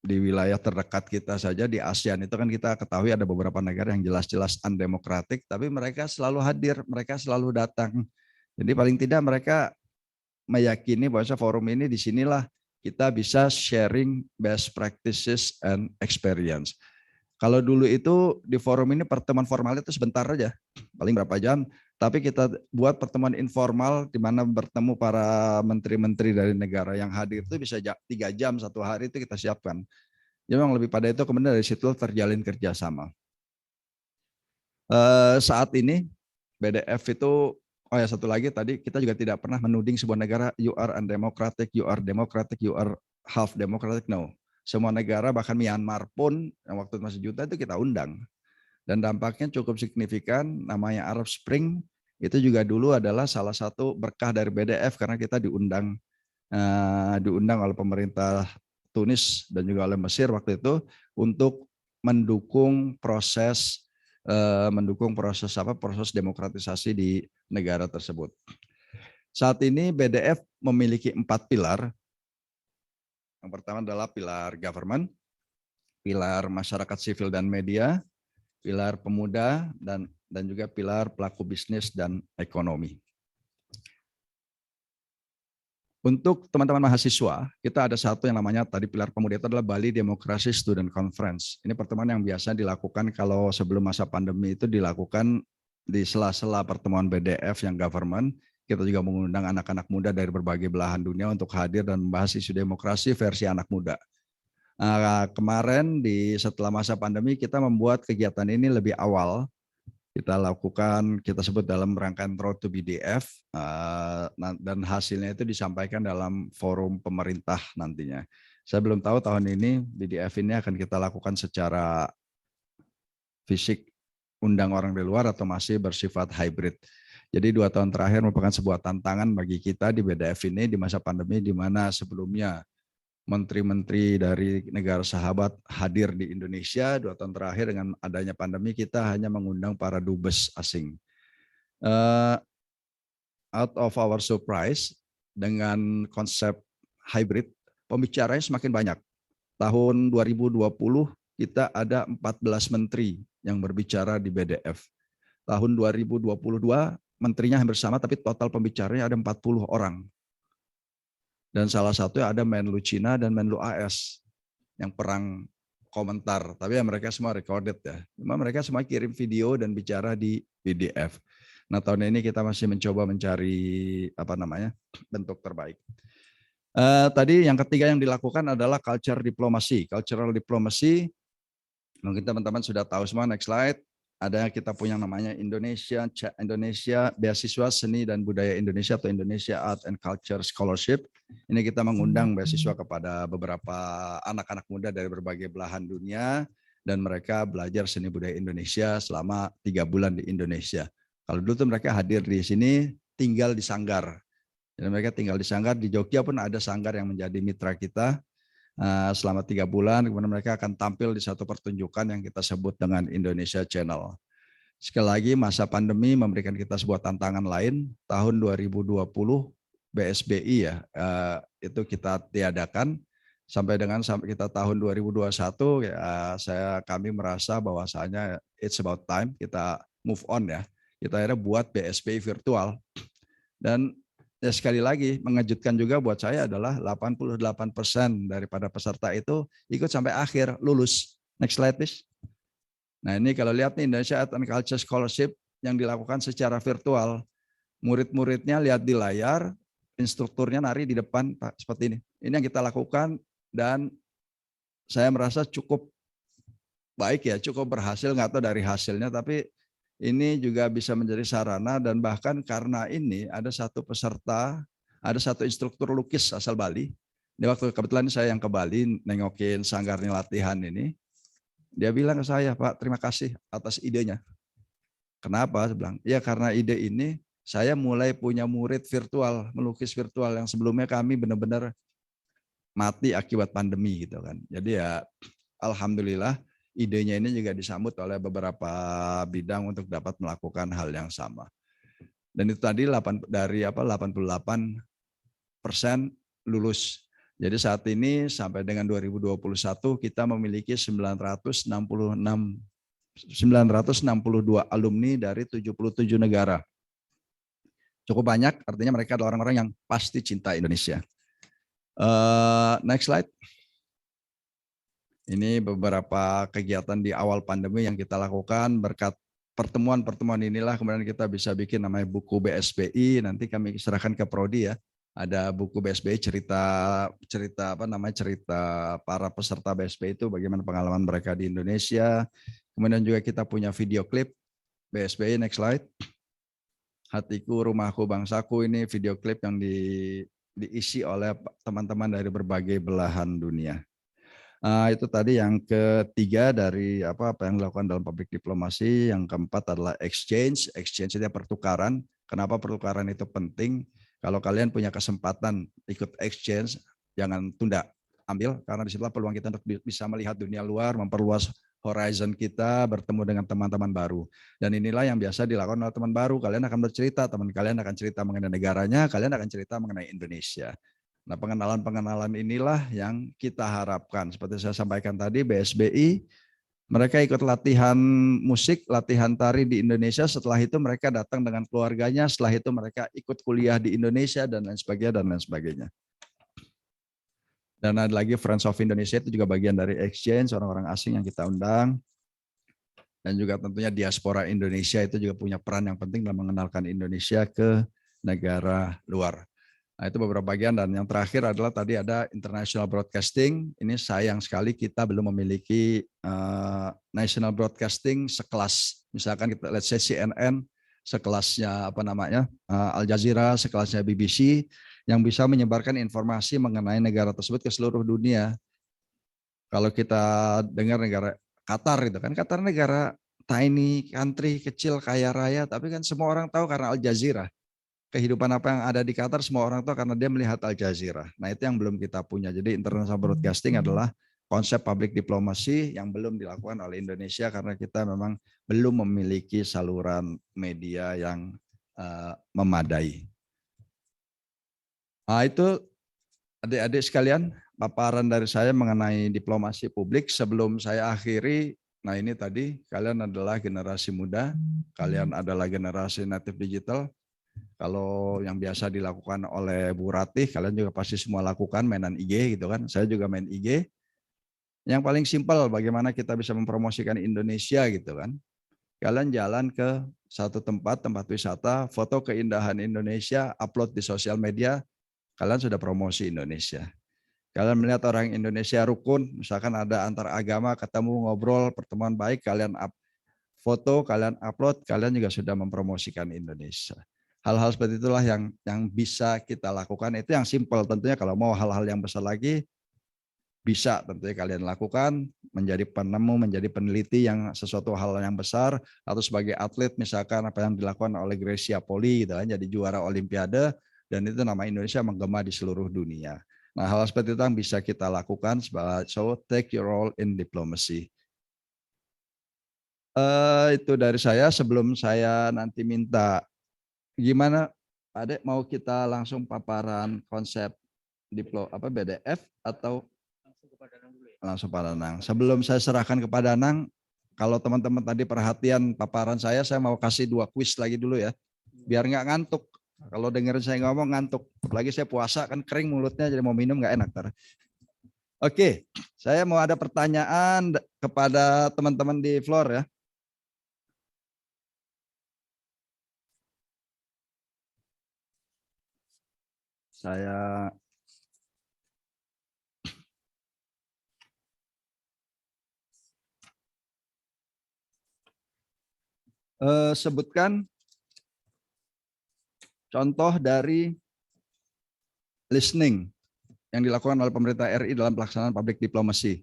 S4: di wilayah terdekat kita saja di ASEAN itu kan kita ketahui ada beberapa negara yang jelas-jelas undemokratik, tapi mereka selalu hadir, mereka selalu datang. Jadi paling tidak mereka meyakini bahwa forum ini di sinilah kita bisa sharing best practices and experience. Kalau dulu itu di forum ini pertemuan formal itu sebentar aja, paling berapa jam, tapi kita buat pertemuan informal di mana bertemu para menteri-menteri dari negara yang hadir itu bisa 3 jam 1 hari itu kita siapkan. Jadi memang lebih pada itu kemudian dari situ terjalin kerjasama. Saat ini BDF itu, oh ya satu lagi tadi kita juga tidak pernah menuding sebuah negara you are undemocratic, you are democratic, you are half democratic, no. Semua negara bahkan Myanmar pun yang waktu masih juta itu kita undang. Dan dampaknya cukup signifikan, namanya Arab Spring, itu juga dulu adalah salah satu berkah dari BDF karena kita diundang oleh pemerintah Tunis dan juga oleh Mesir waktu itu untuk mendukung proses proses demokratisasi di negara tersebut. Saat ini BDF memiliki 4 pilar. Yang pertama adalah pilar government, pilar masyarakat sipil dan media, pilar pemuda, dan juga pilar pelaku bisnis dan ekonomi. Untuk teman-teman mahasiswa, kita ada satu yang namanya tadi pilar pemuda itu adalah Bali Democracy Student Conference. Ini pertemuan yang biasa dilakukan kalau sebelum masa pandemi itu dilakukan di sela-sela pertemuan BDF yang government. Kita juga mengundang anak-anak muda dari berbagai belahan dunia untuk hadir dan membahas isu demokrasi versi anak muda. Kemarin setelah masa pandemi kita membuat kegiatan ini lebih awal. Kita lakukan, kita sebut dalam rangkaian Road to BDF, dan hasilnya itu disampaikan dalam forum pemerintah nantinya. Saya belum tahu tahun ini BDF ini akan kita lakukan secara fisik, undang orang di luar atau masih bersifat hybrid. Jadi 2 tahun terakhir merupakan sebuah tantangan bagi kita di BDF ini di masa pandemi, di mana sebelumnya menteri-menteri dari negara sahabat hadir di Indonesia. 2 tahun terakhir dengan adanya pandemi kita hanya mengundang para dubes asing. Out of our surprise, dengan konsep hybrid, pembicaranya semakin banyak. Tahun 2020 kita ada 14 menteri yang berbicara di BDF. Tahun 2022 menterinya hampir sama, tapi total pembicaranya ada 40 orang. Dan salah satunya ada Menlu Cina dan Menlu AS yang perang komentar. Tapi ya mereka semua recorded ya. Cuma mereka semua kirim video dan bicara di BDF. Nah tahun ini kita masih mencoba mencari bentuk terbaik. Tadi yang ketiga yang dilakukan adalah culture diplomasi. Cultural diplomacy, mungkin teman-teman sudah tahu semua, next slide. Ada kita punya namanya Indonesia Beasiswa Seni dan Budaya Indonesia atau Indonesia Art and Culture Scholarship. Ini kita mengundang beasiswa kepada beberapa anak-anak muda dari berbagai belahan dunia dan mereka belajar seni budaya Indonesia selama 3 bulan di Indonesia. Kalau dulu tuh mereka hadir di sini tinggal di Sanggar. Jadi mereka tinggal di Sanggar, di Jogja pun ada Sanggar yang menjadi mitra kita. Selama 3 bulan, kemudian mereka akan tampil di satu pertunjukan yang kita sebut dengan Indonesia Channel. Sekali lagi masa pandemi memberikan kita sebuah tantangan lain. Tahun 2020 BSBI itu kita tiadakan sampai kita tahun 2021 ya kami merasa bahwasanya it's about time kita move on ya. Kita akhirnya buat BSPI virtual. Dan ya sekali lagi mengejutkan juga buat saya adalah 88% daripada peserta itu ikut sampai akhir lulus. Next slide please. Nah ini kalau lihat nih Indonesia Art and Culture Scholarship yang dilakukan secara virtual. Murid-muridnya lihat di layar, instrukturnya nari di depan Pak, seperti ini. Ini yang kita lakukan dan saya merasa cukup baik ya, cukup berhasil, nggak tahu dari hasilnya, tapi ini juga bisa menjadi sarana dan bahkan karena ini ada satu peserta, ada satu instruktur lukis asal Bali. Ini waktu kebetulan saya yang ke Bali nengokin sanggarnya latihan ini, dia bilang ke saya, Pak terima kasih atas idenya. Kenapa? Saya bilang, ya karena ide ini saya mulai punya murid virtual, melukis virtual yang sebelumnya kami benar-benar mati akibat pandemi gitu kan. Jadi ya alhamdulillah idenya ini juga disambut oleh beberapa bidang untuk dapat melakukan hal yang sama. Dan itu tadi 88% lulus. Jadi saat ini sampai dengan 2021 kita memiliki 962 alumni dari 77 negara. Cukup banyak, artinya mereka adalah orang-orang yang pasti cinta Indonesia. Next slide. Ini beberapa kegiatan di awal pandemi yang kita lakukan. Berkat pertemuan-pertemuan inilah kemudian kita bisa bikin namanya buku BSPI. Nanti kami serahkan ke Prodi ya. Ada buku BSPI cerita para peserta BSPI itu bagaimana pengalaman mereka di Indonesia. Kemudian juga kita punya video klip BSPI. Next slide. Hatiku, Rumahku, Bangsaku, ini video klip yang diisi oleh teman-teman dari berbagai belahan dunia. Itu tadi yang ketiga dari apa yang dilakukan dalam public diplomasi. Yang keempat adalah exchange. Exchange itu pertukaran. Kenapa pertukaran itu penting? Kalau kalian punya kesempatan ikut exchange, jangan tunda, ambil, karena disitulah peluang kita untuk bisa melihat dunia luar, memperluas horizon kita, bertemu dengan teman-teman baru. Dan inilah yang biasa dilakukan oleh teman baru. Kalian akan bercerita, teman kalian akan cerita mengenai negaranya, kalian akan cerita mengenai Indonesia. Nah, pengenalan-pengenalan inilah yang kita harapkan. Seperti saya sampaikan tadi, BSBI, mereka ikut latihan musik, latihan tari di Indonesia. Setelah itu mereka datang dengan keluarganya. Setelah itu mereka ikut kuliah di Indonesia dan lain sebagainya. Dan ada lagi Friends of Indonesia, itu juga bagian dari exchange, orang-orang asing yang kita undang. Dan juga tentunya diaspora Indonesia itu juga punya peran yang penting dalam mengenalkan Indonesia ke negara luar. Nah, itu beberapa bagian. Dan yang terakhir adalah tadi ada international broadcasting. Ini sayang sekali kita belum memiliki national broadcasting sekelas, misalkan kita let's say CNN, sekelasnya Al Jazeera, sekelasnya BBC, yang bisa menyebarkan informasi mengenai negara tersebut ke seluruh dunia. Kalau kita dengar negara Qatar itu kan, Qatar negara tiny country, kecil, kaya raya, tapi kan semua orang tahu karena Al Jazeera. Kehidupan apa yang ada di Qatar semua orang tahu karena dia melihat Al Jazeera. Nah, itu yang belum kita punya. Jadi international broadcasting adalah konsep public diplomasi yang belum dilakukan oleh Indonesia karena kita memang belum memiliki saluran media yang memadai. Nah, itu adik-adik sekalian, paparan dari saya mengenai diplomasi publik. Sebelum saya akhiri, nah ini tadi kalian adalah generasi muda, kalian adalah generasi native digital. Kalau yang biasa dilakukan oleh Bu Ratih, kalian juga pasti semua lakukan, mainan IG gitu kan. Saya juga main IG. Yang paling simpel bagaimana kita bisa mempromosikan Indonesia gitu kan. Kalian jalan ke satu tempat wisata, foto keindahan Indonesia, upload di sosial media, kalian sudah promosi Indonesia. Kalian melihat orang Indonesia rukun, misalkan ada antar agama, ketemu, ngobrol, pertemuan baik, kalian foto, kalian upload, kalian juga sudah mempromosikan Indonesia. Hal-hal seperti itulah yang bisa kita lakukan. Itu yang simpel tentunya. Kalau mau hal-hal yang besar lagi, bisa tentunya kalian lakukan, menjadi penemu, menjadi peneliti yang sesuatu hal yang besar, atau sebagai atlet misalkan apa yang dilakukan oleh Gracia Poli, gitu kan, jadi juara Olimpiade, dan itu nama Indonesia menggema di seluruh dunia. Nah, hal seperti itu yang bisa kita lakukan. So take your role in diplomacy. Itu dari saya. Sebelum saya nanti minta gimana, Adek, mau kita langsung paparan konsep BDF atau Langsung Pak Danang. Sebelum saya serahkan ke Pak Danang, kalau teman-teman tadi perhatian paparan saya mau kasih 2 kuis lagi dulu ya, biar nggak ngantuk. Kalau dengerin saya ngomong ngantuk, apalagi saya puasa kan kering mulutnya, jadi mau minum nggak enak. Oke, saya mau ada pertanyaan kepada teman-teman di floor ya. Saya sebutkan contoh dari listening yang dilakukan oleh pemerintah RI dalam pelaksanaan public diplomacy.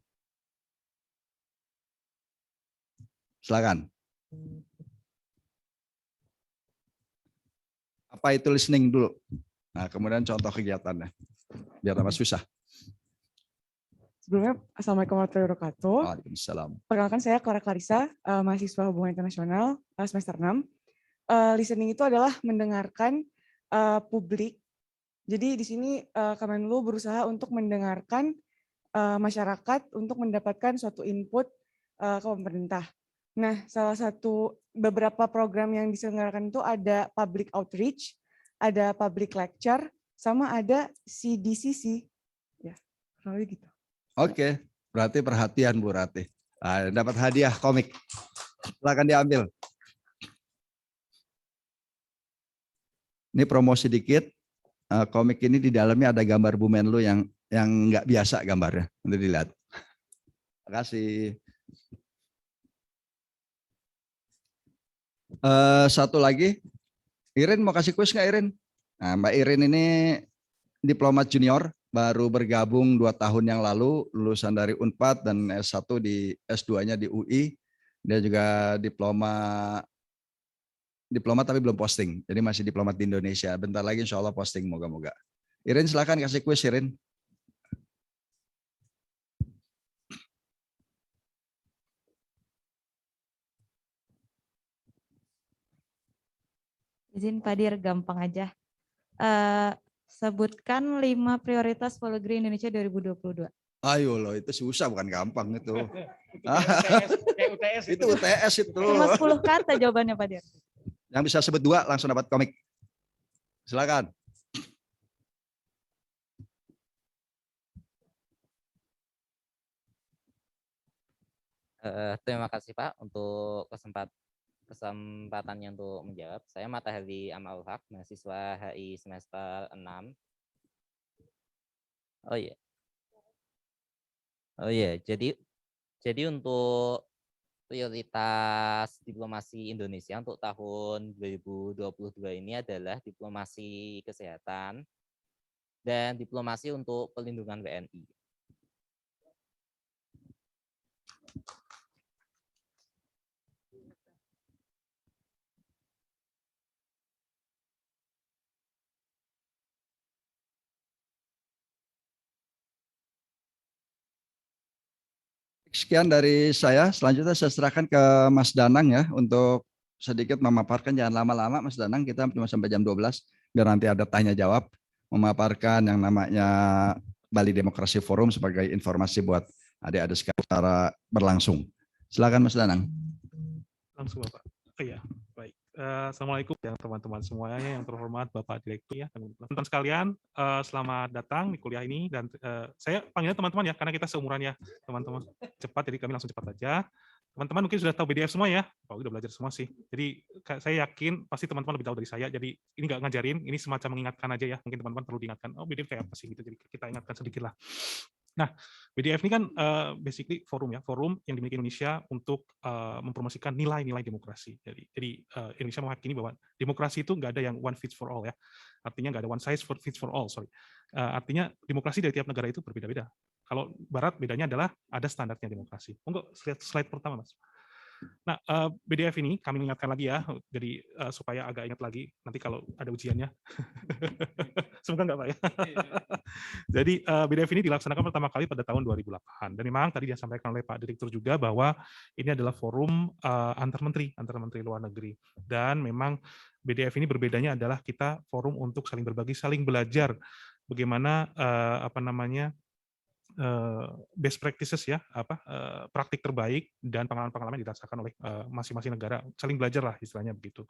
S4: Silakan. Apa itu listening dulu? Nah, kemudian contoh kegiatannya. Biar tambah susah.
S6: Sebelumnya, Assalamualaikum warahmatullahi wabarakatuh.
S4: Waalaikumsalam.
S6: Perkenalkan saya Clara Clarissa, mahasiswa hubungan internasional semester 6. Listening itu adalah mendengarkan publik. Jadi di sini Kemenlu berusaha untuk mendengarkan masyarakat untuk mendapatkan suatu input ke pemerintah. Nah, salah satu beberapa program yang diselenggarakan itu ada public outreach, ada public lecture, sama ada CDCC. Ya, kurang lebih gitu.
S4: Oke, berarti perhatian Bu Ratih. Nah, dapat hadiah komik. Silakan diambil. Ini promosi dikit. Komik ini di dalamnya ada gambar Bu Menlu yang nggak biasa gambarnya. Nanti dilihat. Terima kasih. Satu lagi, Irin mau kasih kuis nggak Irin? Nah, Mbak Irin ini diplomat junior, baru bergabung 2 tahun yang lalu, lulusan dari Unpad dan S1 di S2-nya di UI. Dia juga diplomat tapi belum posting, jadi masih diplomat di Indonesia. Bentar lagi insya Allah posting, moga-moga. Irin silakan kasih kuis Irin.
S7: Izin Pak Dir, gampang aja. Sebutkan 5 prioritas Polygri Indonesia 2022.
S4: Ayo loh, itu susah bukan gampang itu.
S3: UTS
S4: Itu UTS itu.
S7: Cuma 10 kata jawabannya Pak Dir.
S4: Yang bisa sebut 2 langsung dapat komik. Silakan.
S8: Terima kasih Pak untuk kesempatannya untuk menjawab. Saya Matahari Amal Haq, mahasiswa HI semester 6. Oh iya, jadi untuk prioritas diplomasi Indonesia untuk tahun 2022 ini adalah diplomasi kesehatan dan diplomasi untuk perlindungan WNI.
S4: Sekian dari saya. Selanjutnya saya serahkan ke Mas Danang ya untuk sedikit memaparkan, jangan lama-lama Mas Danang, kita cuma sampai jam 12 biar nanti ada tanya jawab, memaparkan yang namanya Bali Demokrasi Forum sebagai informasi buat adik-adik secara berlangsung. Silakan Mas Danang.
S9: Langsung Bapak. Oh iya, baik. Assalamualaikum ya teman-teman semuanya yang terhormat Bapak Direktur ya teman-teman sekalian, selamat datang di kuliah ini dan saya panggilnya teman-teman ya karena kita seumuran ya teman-teman, cepat jadi kami langsung cepat aja. Teman-teman mungkin sudah tahu BDF semua ya, udah belajar semua sih. Jadi saya yakin pasti teman-teman lebih tahu dari saya. Jadi ini nggak ngajarin, ini semacam mengingatkan aja ya. Mungkin teman-teman perlu diingatkan, oh BDF kayak apa sih gitu. Jadi kita ingatkan sedikit lah. Nah, BDF ini kan basically forum ya, forum yang dimiliki Indonesia untuk mempromosikan nilai-nilai demokrasi. Jadi Indonesia meyakini bahwa demokrasi itu nggak ada yang one fits for all ya. Artinya nggak ada one size fits for all, sorry. Artinya demokrasi dari tiap negara itu berbeda-beda. Kalau Barat bedanya adalah ada standarnya demokrasi. Monggo slide pertama Mas. Nah, BDF ini kami ingatkan lagi ya, jadi supaya agak ingat lagi nanti kalau ada ujiannya. Semoga enggak Pak ya. Jadi BDF ini dilaksanakan pertama kali pada tahun 2008 dan memang tadi disampaikan oleh Pak Direktur juga bahwa ini adalah forum antar menteri luar negeri dan memang BDF ini berbedanya adalah kita forum untuk saling berbagi, saling belajar bagaimana best practices ya, praktik terbaik dan pengalaman-pengalaman yang dirasakan oleh masing-masing negara, saling belajar lah istilahnya begitu.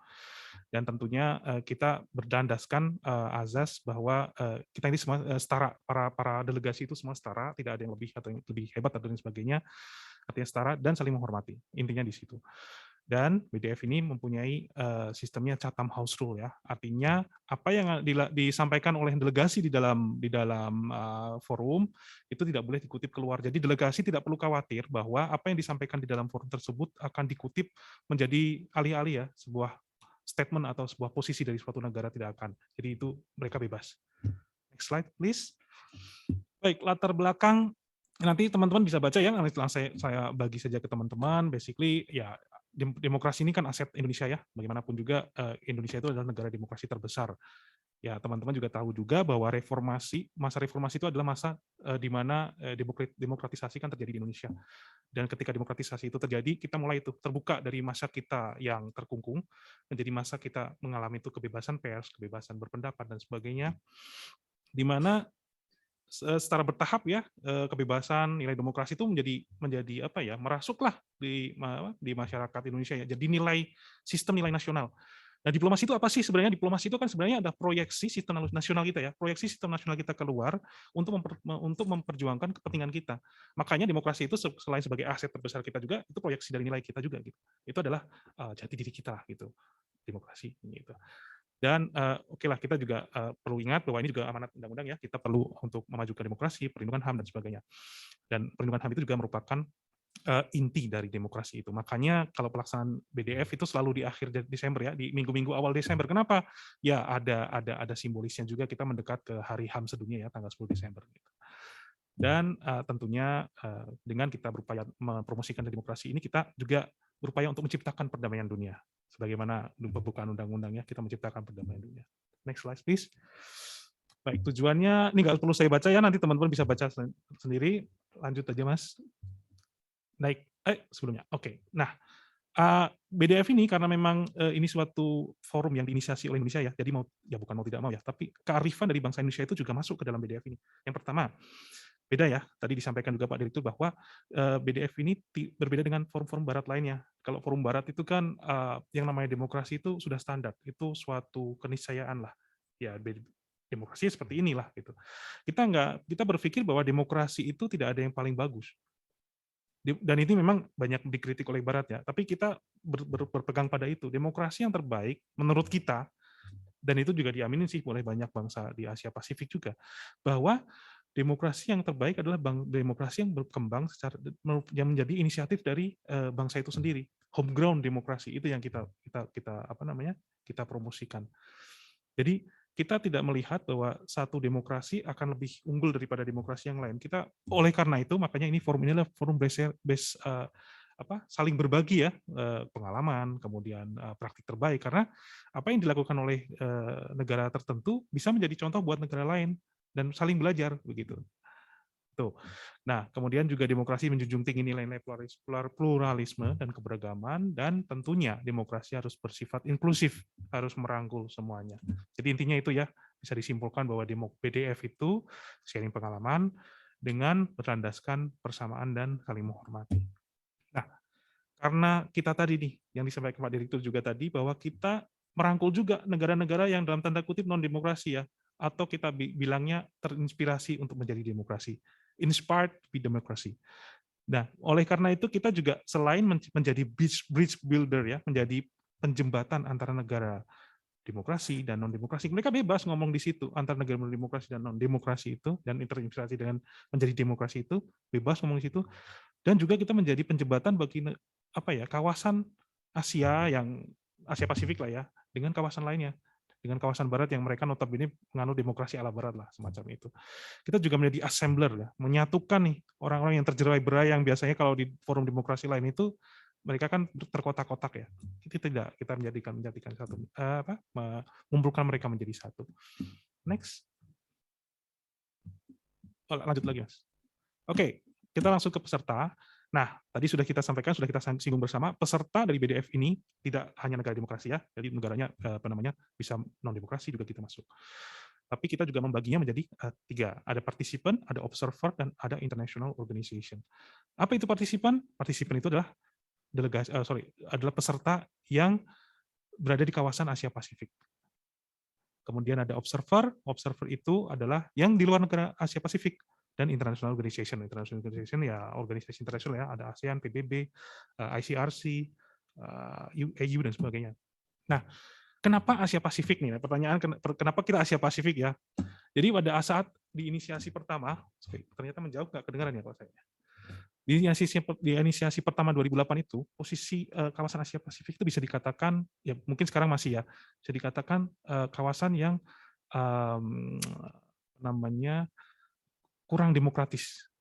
S9: Dan tentunya kita berdandaskan azas bahwa kita ini semua setara, para delegasi itu semua setara, tidak ada yang lebih atau yang lebih hebat atau lain sebagainya, artinya setara dan saling menghormati, intinya di situ. Dan BDF ini mempunyai sistemnya Chatham House Rule ya, artinya apa yang disampaikan oleh delegasi di dalam forum itu tidak boleh dikutip keluar. Jadi delegasi tidak perlu khawatir bahwa apa yang disampaikan di dalam forum tersebut akan dikutip menjadi alih-alih ya sebuah statement atau sebuah posisi dari suatu negara, tidak akan. Jadi itu mereka bebas. Next slide please. Baik, latar belakang nanti teman-teman bisa baca ya, nanti saya bagi saja ke teman-teman. Basically ya, demokrasi ini kan aset Indonesia ya, bagaimanapun juga Indonesia itu adalah negara demokrasi terbesar. Ya, teman-teman juga tahu juga bahwa masa reformasi itu adalah masa di mana demokratisasi kan terjadi di Indonesia. Dan ketika demokratisasi itu terjadi, kita mulai itu terbuka dari masa kita yang terkungkung menjadi masa kita mengalami itu kebebasan pers, kebebasan berpendapat dan sebagainya, di mana secara bertahap ya kebebasan nilai demokrasi itu menjadi apa ya, merasuklah di masyarakat Indonesia ya. Jadi sistem nilai nasional. Nah, diplomasi itu apa sih sebenarnya? Diplomasi itu kan sebenarnya ada proyeksi sistem nasional kita ya, proyeksi sistem nasional kita keluar untuk memperjuangkan kepentingan kita. Makanya demokrasi itu selain sebagai aset terbesar kita juga, itu proyeksi dari nilai kita juga gitu. Itu adalah jati diri kita gitu, demokrasi gitu. Dan oke lah, kita juga perlu ingat bahwa ini juga amanat undang-undang ya, kita perlu untuk memajukan demokrasi, perlindungan HAM dan sebagainya. Dan perlindungan HAM itu juga merupakan inti dari demokrasi itu. Makanya kalau pelaksanaan BDF itu selalu di akhir Desember ya, di minggu-minggu awal Desember. Kenapa? Ya ada simbolisnya juga, kita mendekat ke Hari HAM sedunia ya, tanggal 10 Desember gitu. Dan tentunya dengan kita berupaya mempromosikan demokrasi ini, kita juga berupaya untuk menciptakan perdamaian dunia. Sebagaimana pembukaan undang-undangnya, kita menciptakan perdamaian dunia. Next slide, please. Baik, tujuannya, ini nggak perlu saya baca ya, nanti teman-teman bisa baca sendiri. Lanjut aja, Mas. Naik, sebelumnya. Oke. Nah, BDF ini karena memang ini suatu forum yang diinisiasi oleh Indonesia ya, jadi bukan mau tidak mau ya, tapi kearifan dari bangsa Indonesia itu juga masuk ke dalam BDF ini. Yang pertama, beda ya, tadi disampaikan juga Pak Direktur bahwa BDF ini berbeda dengan forum-forum barat lainnya. Kalau forum barat itu kan yang namanya demokrasi itu sudah standar, itu suatu keniscayaan lah. Ya, demokrasi seperti inilah gitu. Kita berpikir bahwa demokrasi itu tidak ada yang paling bagus. Dan ini memang banyak dikritik oleh barat ya, tapi kita berpegang pada itu. Demokrasi yang terbaik menurut kita, dan itu juga diaminin sih oleh banyak bangsa di Asia Pasifik juga, bahwa demokrasi yang terbaik adalah demokrasi yang berkembang yang menjadi inisiatif dari bangsa itu sendiri. Homegrown demokrasi itu yang kita promosikan. Jadi kita tidak melihat bahwa satu demokrasi akan lebih unggul daripada demokrasi yang lain. Kita oleh karena itu makanya ini adalah forum saling berbagi ya pengalaman, kemudian praktik terbaik, karena apa yang dilakukan oleh negara tertentu bisa menjadi contoh buat negara lain dan saling belajar begitu. Tuh. Nah, kemudian juga demokrasi menjunjung tinggi nilai-nilai pluralisme dan keberagaman, dan tentunya demokrasi harus bersifat inklusif, harus merangkul semuanya. Jadi intinya itu ya, bisa disimpulkan bahwa BDF itu sharing pengalaman dengan berlandaskan persamaan dan saling menghormati. Nah, karena kita tadi nih, yang disampaikan Pak Direktur juga tadi, bahwa kita merangkul juga negara-negara yang dalam tanda kutip non-demokrasi ya, atau kita bilangnya terinspirasi untuk menjadi demokrasi. Inspired to be democracy. Nah, oleh karena itu kita juga selain menjadi bridge builder ya, menjadi penjembatan antara negara demokrasi dan non-demokrasi. Mereka bebas ngomong di situ antara negara demokrasi dan non-demokrasi itu, dan terinspirasi dengan menjadi demokrasi itu, bebas ngomong di situ. Dan juga kita menjadi penjembatan bagi kawasan Asia Pasifik lah ya, dengan kawasan lainnya, dengan kawasan barat yang mereka notabene menganut demokrasi ala barat lah, semacam itu. Kita juga menjadi assembler ya, menyatukan nih orang-orang yang tercerai-berai yang biasanya kalau di forum demokrasi lain itu mereka kan terkotak-kotak ya. Kita menjadikan satu, mengumpulkan mereka menjadi satu. Next. Lanjut lagi, Mas. Oke, kita langsung ke peserta. Nah, tadi sudah kita sampaikan, sudah kita singgung bersama, peserta dari BDF ini tidak hanya negara demokrasi ya, jadi negaranya bisa non-demokrasi juga kita masuk. Tapi kita juga membaginya menjadi 3. Ada participant, ada observer, dan ada international organization. Apa itu partisipan? Partisipan itu adalah adalah peserta yang berada di kawasan Asia Pasifik. Kemudian ada observer itu adalah yang di luar negara Asia Pasifik, dan international organization. International organization ya organisasi internasional ya, ada ASEAN, PBB, ICRC, AU dan sebagainya. Nah, kenapa Asia Pasifik nih? Pertanyaan kenapa kita Asia Pasifik ya? Jadi pada saat di inisiasi pertama, ternyata menjauh nggak kedengaran ya kalau saya. Di inisiasi pertama 2008 itu, posisi kawasan Asia Pasifik itu bisa dikatakan, ya mungkin sekarang masih ya, bisa dikatakan kawasan yang namanya kurang demokratis.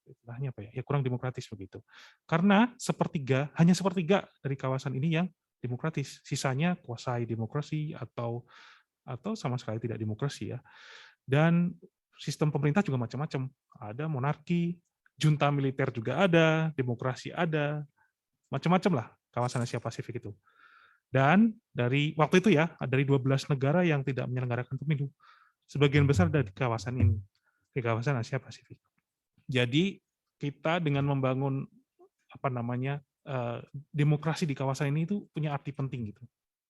S9: Istilahnya apa ya? Ya kurang demokratis begitu. Karena hanya sepertiga dari kawasan ini yang demokratis. Sisanya kuasai demokrasi atau sama sekali tidak demokrasi ya. Dan sistem pemerintah juga macam-macam. Ada monarki, junta militer juga ada, demokrasi ada, macam-macam lah kawasan Asia Pasifik itu. Dan dari waktu itu ya, dari 12 negara yang tidak menyelenggarakan pemilu, sebagian besar dari kawasan ini, di kawasan Asia Pasifik. Jadi kita dengan membangun demokrasi di kawasan ini itu punya arti penting gitu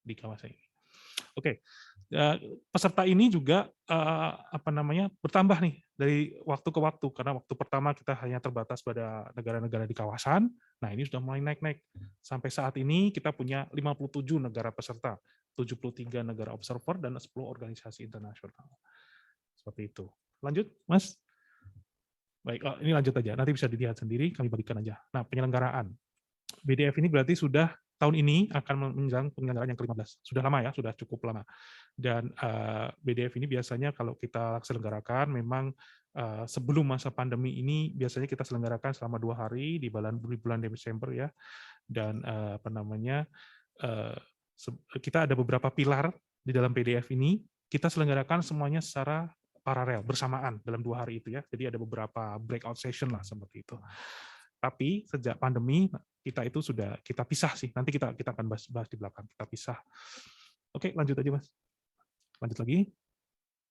S9: di kawasan ini. Oke, peserta ini juga bertambah nih dari waktu ke waktu, karena waktu pertama kita hanya terbatas pada negara-negara di kawasan. Nah, ini sudah mulai naik-naik. Sampai saat ini kita punya 57 negara peserta, 73 negara observer, dan 10 organisasi internasional. Seperti itu. Lanjut, Mas. Baik, ini lanjut aja. Nanti bisa dilihat sendiri, kami bagikan aja. Nah, penyelenggaraan. BDF ini berarti sudah tahun ini akan menjelang penyelenggaraan yang ke-15. Sudah lama ya, sudah cukup lama. Dan BDF ini biasanya kalau kita selenggarakan, memang sebelum masa pandemi ini biasanya kita selenggarakan selama 2 hari di bulan Desember ya. Dan kita ada beberapa pilar di dalam BDF ini, kita selenggarakan semuanya secara paralel, bersamaan dalam 2 hari itu ya. Jadi ada beberapa breakout session lah seperti itu. Tapi sejak pandemi kita itu sudah kita pisah sih. Nanti kita akan bahas di belakang. Kita pisah. Oke, lanjut aja Mas. Lanjut lagi.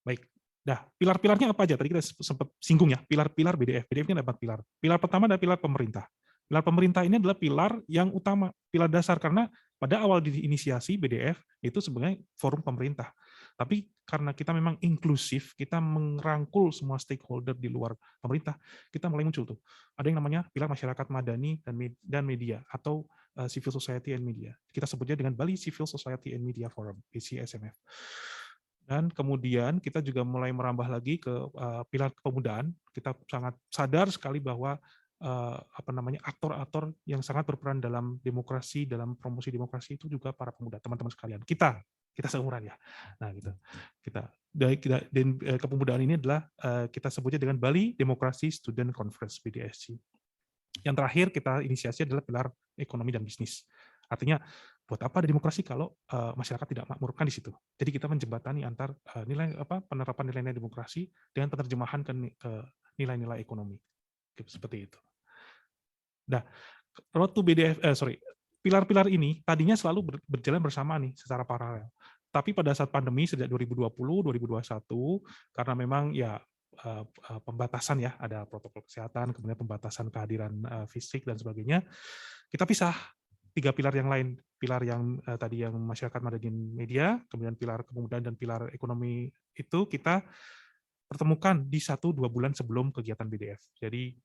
S9: Baik. Dah, pilar-pilarnya apa aja? Tadi kita sempat singgung ya. Pilar-pilar BDF. BDF ini ada 4 pilar. Pilar pertama adalah pilar pemerintah. Pilar pemerintah ini adalah pilar yang utama, pilar dasar, karena pada awal diinisiasi BDF itu sebenarnya forum pemerintah. Tapi karena kita memang inklusif, kita merangkul semua stakeholder di luar pemerintah, kita mulai muncul tuh. Ada yang namanya pilar masyarakat madani dan media, atau Civil Society and Media. Kita sebutnya dengan Bali Civil Society and Media Forum, BCSMF. Dan kemudian kita juga mulai merambah lagi ke pilar kepemudaan. Kita sangat sadar sekali bahwa aktor-aktor yang sangat berperan dalam demokrasi, dalam promosi demokrasi itu juga para pemuda, teman-teman sekalian. Kita seumuran ya. Nah, gitu. Dan kepemudaan ini adalah kita sebutnya dengan Bali Demokrasi Student Conference BDSC. Yang terakhir kita inisiasi adalah pilar ekonomi dan bisnis. Artinya buat apa ada demokrasi kalau masyarakat tidak makmurkan di situ. Jadi kita menjembatani antar penerapan nilai-nilai demokrasi dengan penerjemahan ke nilai-nilai ekonomi. Seperti itu. Nah, road to BDF, pilar-pilar ini tadinya selalu berjalan bersama nih secara paralel. Tapi pada saat pandemi sejak 2020, 2021, karena memang ya pembatasan ya, ada protokol kesehatan, kemudian pembatasan kehadiran fisik dan sebagainya, kita pisah 3 pilar yang lain. Pilar yang tadi yang masyarakat madani media, kemudian pilar kepemudaan dan pilar ekonomi itu kita pertemukan di 1-2 bulan sebelum kegiatan BDF. Jadi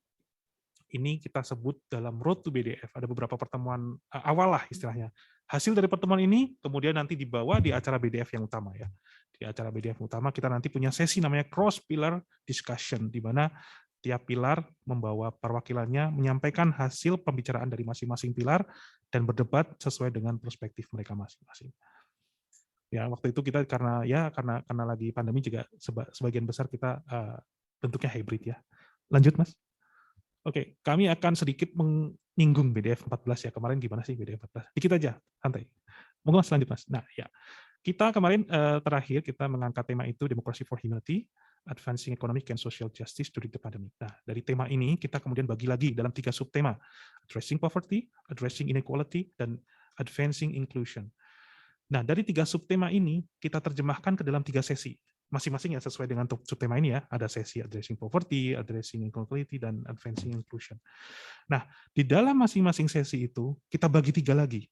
S9: ini kita sebut dalam road to BDF. Ada beberapa pertemuan awal lah istilahnya. Hasil dari pertemuan ini kemudian nanti dibawa di acara BDF yang utama ya. Di acara BDF utama kita nanti punya sesi namanya cross pillar discussion, di mana tiap pilar membawa perwakilannya menyampaikan hasil pembicaraan dari masing-masing pilar dan berdebat sesuai dengan perspektif mereka masing-masing. Ya, waktu itu kita karena lagi pandemi juga sebagian besar kita bentuknya hybrid ya. Lanjut, Mas. Oke, kami akan sedikit menyinggung BDF 14 ya. Kemarin gimana sih BDF 14? Dikit aja, santai. Monggo Mas, lanjut Mas. Nah, ya. Kita kemarin terakhir kita mengangkat tema itu Democracy for Humanity, Advancing Economic and Social Justice During the Pandemic. Nah, dari tema ini kita kemudian bagi lagi dalam 3 subtema, Addressing Poverty, Addressing Inequality, dan Advancing Inclusion. Nah, dari 3 subtema ini kita terjemahkan ke dalam 3 sesi. masing-masing ya sesuai dengan subtema ini ya. Ada sesi addressing poverty, addressing inequality, dan advancing inclusion. Nah, di dalam masing-masing sesi itu kita bagi tiga lagi.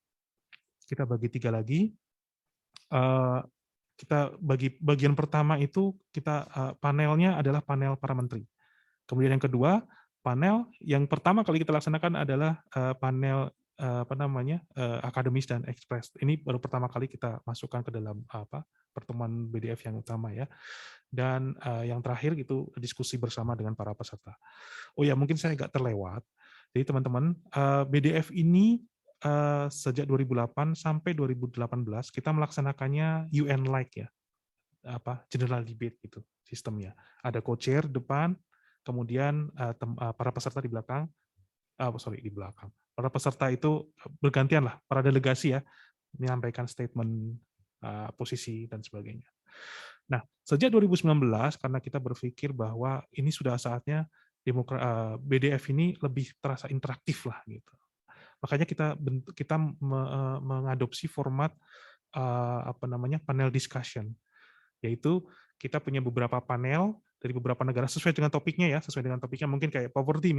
S9: Kita bagi bagian pertama itu panelnya adalah panel para menteri. Kemudian yang kedua, panel yang pertama kali kita laksanakan adalah panel akademis dan ekspres. Ini baru pertama kali kita masukkan ke dalam pertemuan BDF yang utama ya. Dan yang terakhir itu diskusi bersama dengan para peserta. Oh ya, mungkin saya agak terlewat. Jadi teman-teman, BDF ini sejak 2008 sampai 2018 kita melaksanakannya UN-like ya. General debate gitu sistemnya. Ada co-chair depan, kemudian para peserta di belakang. Para peserta itu bergantian lah, para delegasi ya, menyampaikan statement posisi dan sebagainya. Nah, sejak 2019 karena kita berpikir bahwa ini sudah saatnya BDF ini lebih terasa interaktif lah gitu. Makanya kita mengadopsi format panel discussion, yaitu kita punya beberapa panel dari beberapa negara sesuai dengan topiknya ya, mungkin kayak poverty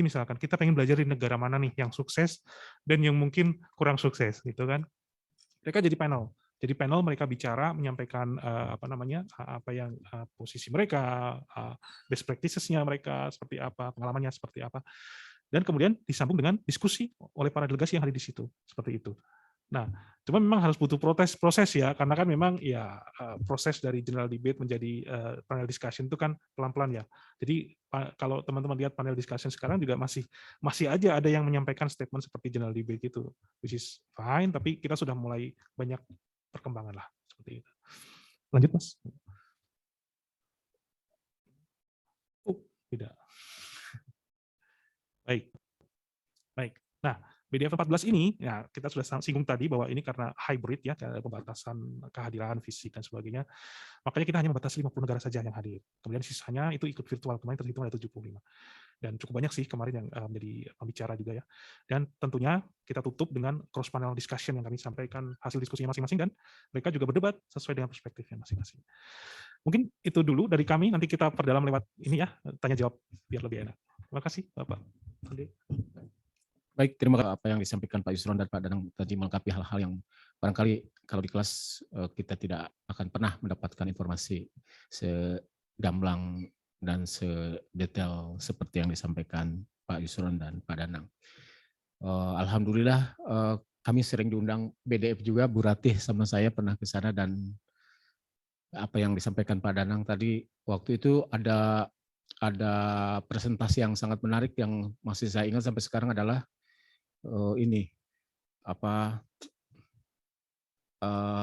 S9: misalkan kita pengen belajar di negara mana nih yang sukses dan yang mungkin kurang sukses gitu kan. Mereka jadi panel mereka bicara, menyampaikan posisi mereka, best practices-nya mereka seperti apa, pengalamannya seperti apa. Dan kemudian disambung dengan diskusi oleh para delegasi yang ada di situ, seperti itu. Nah, cuma memang harus butuh proses ya, karena kan memang ya proses dari general debate menjadi panel discussion itu kan pelan-pelan ya. Jadi kalau teman-teman lihat panel discussion sekarang juga masih aja ada yang menyampaikan statement seperti general debate itu, which is fine, tapi kita sudah mulai banyak perkembangan lah seperti itu. Lanjut Mas. Tidak. Baik. Nah, BDF 14 ini, ya kita sudah singgung tadi bahwa ini karena hybrid ya, karena pembatasan kehadiran fisik dan sebagainya, makanya kita hanya membatasi 50 negara saja yang hadir. Kemudian sisanya itu ikut virtual, kemarin terhitung ada 75. Dan cukup banyak sih kemarin yang menjadi pembicara juga ya. Dan tentunya kita tutup dengan cross panel discussion yang kami sampaikan hasil diskusinya masing-masing, dan mereka juga berdebat sesuai dengan perspektifnya masing-masing. Mungkin itu dulu dari kami, nanti kita perdalam lewat ini ya, tanya jawab biar lebih enak. Terima kasih Bapak.
S3: Baik, terima kasih apa yang disampaikan Pak Yusron dan Pak Danang tadi melengkapi hal-hal yang barangkali kalau di kelas kita tidak akan pernah mendapatkan informasi segamblang dan sedetail seperti yang disampaikan Pak Yusron dan Pak Danang. Alhamdulillah kami sering diundang BDF juga, Bu Ratih sama saya pernah ke sana, dan apa yang disampaikan Pak Danang tadi waktu itu ada presentasi yang sangat menarik yang masih saya ingat sampai sekarang adalah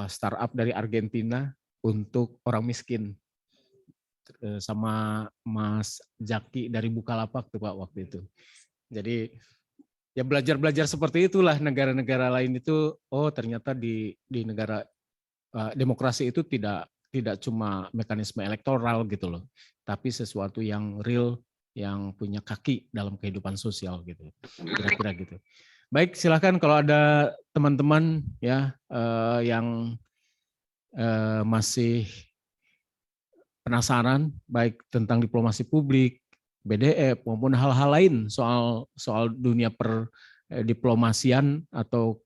S3: startup dari Argentina untuk orang miskin sama Mas Jaki dari Bukalapak tuh Pak waktu itu. Jadi ya belajar seperti itulah, negara-negara lain itu ternyata di negara demokrasi itu tidak cuma mekanisme elektoral gitu loh, tapi sesuatu yang real, yang punya kaki dalam kehidupan sosial gitu. Kira-kira gitu. Baik, silakan kalau ada teman-teman ya yang masih penasaran baik tentang diplomasi publik, BDF maupun hal-hal lain soal dunia perdiplomasian atau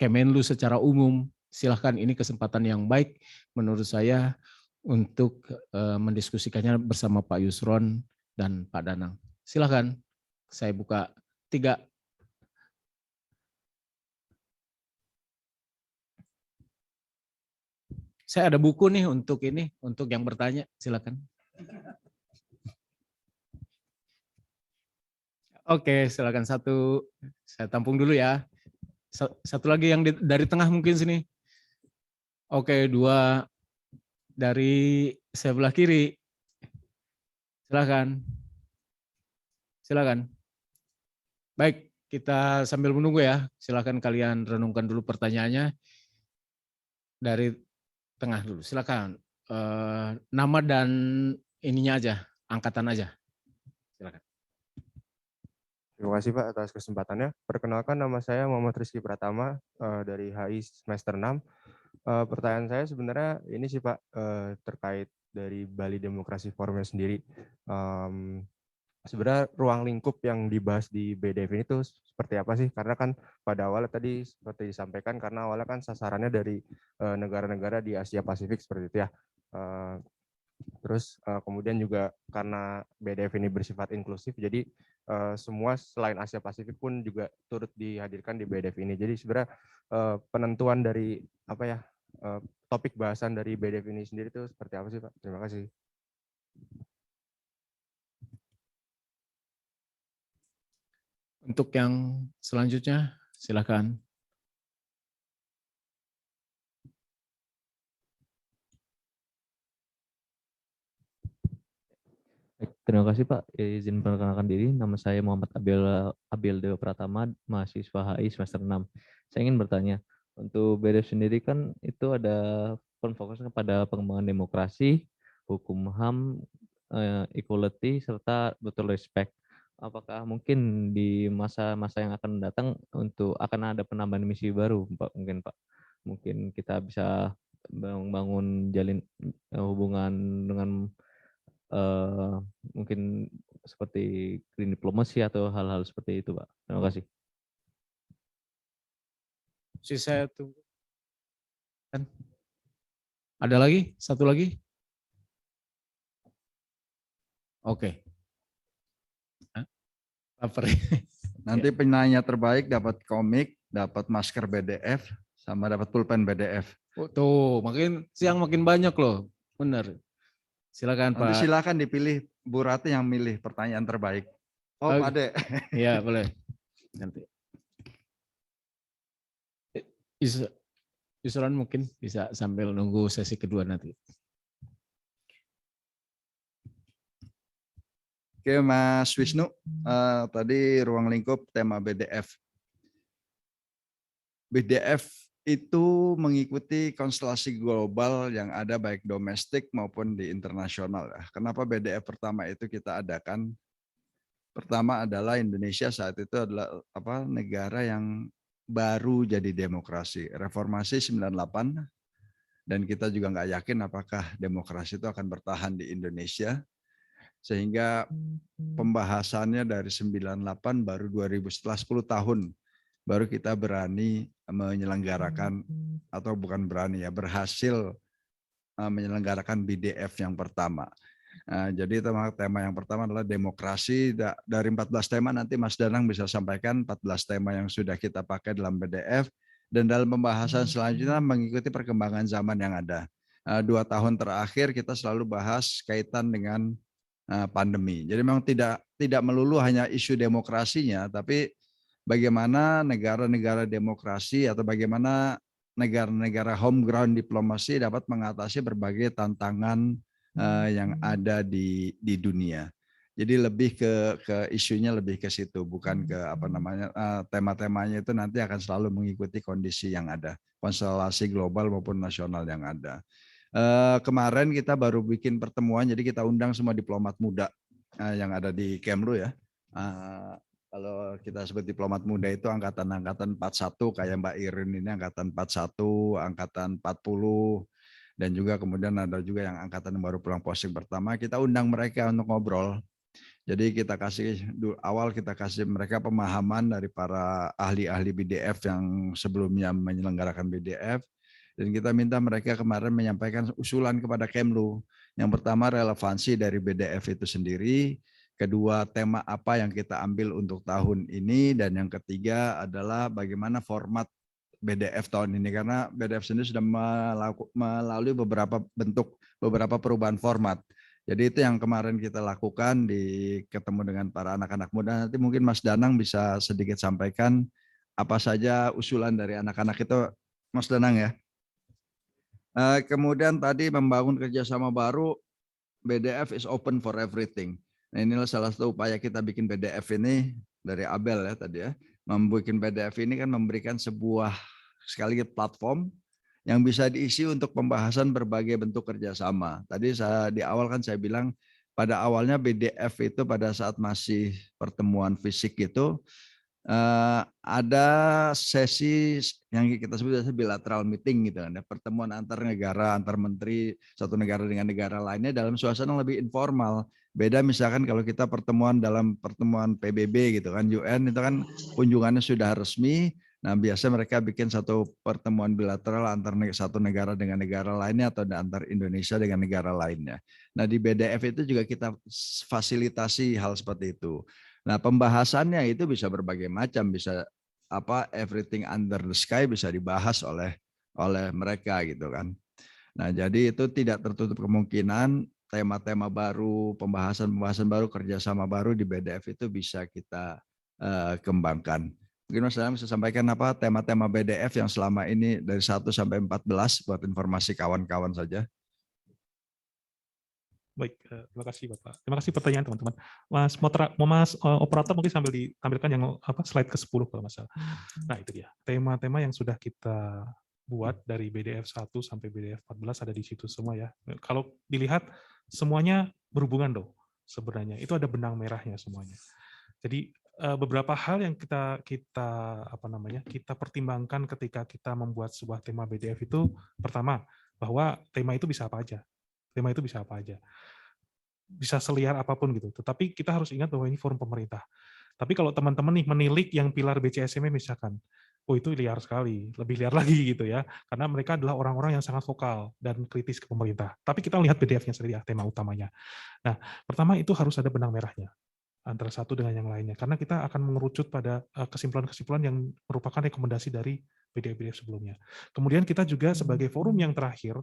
S3: Kemenlu secara umum, silahkan, ini kesempatan yang baik menurut saya untuk mendiskusikannya bersama Pak Yusron dan Pak Danang. Silahkan, saya buka 3. Saya ada buku nih untuk yang bertanya, silakan. Oke, silakan satu, saya tampung dulu ya. Satu lagi yang dari tengah mungkin sini. Oke, 2 dari sebelah kiri. Silakan. Baik, kita sambil menunggu ya. Silakan kalian renungkan dulu pertanyaannya. Dari tengah dulu, silakan. Nama dan ininya aja, angkatan aja. Silakan.
S10: Terima kasih Pak atas kesempatannya. Perkenalkan, nama saya Muhammad Rizky Pratama dari HI semester 6. Pertanyaan saya sebenarnya ini sih Pak, terkait dari Bali Demokrasi Forumnya sendiri. Sebenarnya ruang lingkup yang dibahas di BDF ini tuh seperti apa sih? Karena kan pada awalnya tadi seperti disampaikan, karena awalnya kan sasarannya dari negara-negara di Asia Pasifik seperti itu ya. Terus kemudian juga karena BDF ini bersifat inklusif, jadi semua selain Asia Pasifik pun juga turut dihadirkan di BDF ini. Jadi sebenarnya penentuan dari apa ya, topik bahasan dari BDF ini sendiri itu seperti apa sih Pak? Terima kasih.
S3: Untuk yang selanjutnya, silakan.
S11: Terima kasih Pak. Izin perkenalkan diri, nama saya Muhammad Abil Dewa Pratama, mahasiswa HI semester 6. Saya ingin bertanya, untuk BDF sendiri kan itu ada fokusnya kepada pengembangan demokrasi, hukum HAM, equality, serta betul respect. Apakah mungkin di masa-masa yang akan datang akan ada penambahan misi baru, Pak? Mungkin kita bisa bangun jalin hubungan dengan mungkin seperti green diplomacy atau hal-hal seperti itu, Pak. Terima kasih.
S3: Saya tunggu. Ada lagi? Satu lagi? Oke. Lapar.
S4: Nanti penanya terbaik dapat komik, dapat masker BDF, sama dapat pulpen BDF.
S3: Oh, tuh, makin siang makin banyak loh. Benar. Silakan
S4: Nanti
S3: Pak.
S4: silakan dipilih Bu Rati yang milih pertanyaan terbaik. Oh, Pak Ade.
S3: Iya, boleh. Nanti. Yusron mungkin bisa sambil nunggu sesi kedua nanti.
S4: Oke, Mas Wisnu, tadi ruang lingkup tema BDF. BDF itu mengikuti konstelasi global yang ada baik domestik maupun di internasional. Kenapa BDF pertama itu kita adakan? Pertama adalah Indonesia saat itu adalah negara yang baru jadi demokrasi. Reformasi 98, dan kita juga nggak yakin apakah demokrasi itu akan bertahan di Indonesia. Sehingga pembahasannya dari 98 baru 2000, setelah 10 tahun baru kita berani menyelenggarakan, atau bukan berani ya, berhasil menyelenggarakan BDF yang pertama. Jadi tema yang pertama adalah demokrasi. Dari 14 tema nanti Mas Danang bisa sampaikan 14 tema yang sudah kita pakai dalam BDF, dan dalam pembahasan selanjutnya mengikuti perkembangan zaman yang ada. 2 tahun terakhir kita selalu bahas kaitan dengan pandemi. Jadi memang tidak melulu hanya isu demokrasinya, tapi bagaimana negara-negara demokrasi atau bagaimana negara-negara home ground diplomasi dapat mengatasi berbagai tantangan yang ada di dunia. Jadi lebih ke isunya lebih ke situ, bukan ke tema-temanya itu nanti akan selalu mengikuti kondisi yang ada, konstelasi global maupun nasional yang ada. Kemarin kita baru bikin pertemuan, jadi kita undang semua diplomat muda yang ada di Kemlu ya. Kalau kita sebut diplomat muda itu angkatan-angkatan 41, kayak Mbak Irin ini angkatan 41, angkatan 40, dan juga kemudian ada juga yang angkatan yang baru pulang posting pertama. Kita undang mereka untuk ngobrol. Jadi kita kasih mereka pemahaman dari para ahli-ahli BDF yang sebelumnya menyelenggarakan BDF. Dan kita minta mereka kemarin menyampaikan usulan kepada Kemlu. Yang pertama, relevansi dari BDF itu sendiri. Kedua, tema apa yang kita ambil untuk tahun ini. Dan yang ketiga adalah bagaimana format BDF tahun ini. Karena BDF sendiri sudah melalui beberapa perubahan format. Jadi itu yang kemarin kita lakukan, ketemu dengan para anak-anak muda. Nanti mungkin Mas Danang bisa sedikit sampaikan apa saja usulan dari anak-anak itu, Mas Danang ya. Kemudian tadi membangun kerjasama baru, BDF is open for everything. Nah, inilah salah satu upaya kita bikin BDF ini dari Abel ya tadi ya. Membuat BDF ini kan memberikan sebuah sekaligus platform yang bisa diisi untuk pembahasan berbagai bentuk kerjasama. Tadi di awal kan saya bilang pada awalnya BDF itu pada saat masih pertemuan fisik itu ada sesi yang kita sebut bilateral meeting gitu, ada pertemuan antar negara, antar menteri satu negara dengan negara lainnya dalam suasana lebih informal. Beda misalkan kalau kita pertemuan dalam pertemuan PBB gitu kan, UN itu kan kunjungannya sudah resmi. Nah, biasa mereka bikin satu pertemuan bilateral antar satu negara dengan negara lainnya atau antar Indonesia dengan negara lainnya. Nah, di BDF itu juga kita fasilitasi hal seperti itu. Nah, pembahasannya itu bisa berbagai macam, bisa everything under the sky bisa dibahas oleh mereka gitu kan. Nah, jadi itu tidak tertutup kemungkinan tema-tema baru, pembahasan baru, kerjasama baru di BDF itu bisa kita kembangkan. Mungkin Mas Dalam bisa sampaikan tema-tema BDF yang selama ini dari 1 sampai 14 buat informasi kawan-kawan saja.
S9: Baik, terima kasih Bapak. Terima kasih pertanyaan teman-teman. Mas operator mungkin sambil ditampilkan yang slide ke-10 kalau masalah. Nah, itu dia. Tema-tema yang sudah kita buat dari BDF 1 sampai BDF 14 ada di situ semua ya. Kalau dilihat semuanya berhubungan dong sebenarnya. Itu ada benang merahnya semuanya. Jadi beberapa hal yang kita pertimbangkan ketika kita membuat sebuah tema BDF itu, pertama, bahwa tema itu bisa apa aja. Tema itu bisa apa aja. Bisa seliar apapun gitu. Tetapi kita harus ingat bahwa ini forum pemerintah. Tapi kalau teman-teman nih menilik yang pilar BCSME misalkan, oh itu liar sekali, lebih liar lagi gitu ya. Karena mereka adalah orang-orang yang sangat vokal dan kritis ke pemerintah. Tapi kita lihat PDF-nya sendiri ya, tema utamanya. Nah, pertama itu harus ada benang merahnya antara satu dengan yang lainnya. Karena kita akan mengerucut pada kesimpulan-kesimpulan yang merupakan rekomendasi dari BDF sebelumnya. Kemudian kita juga sebagai forum yang terakhir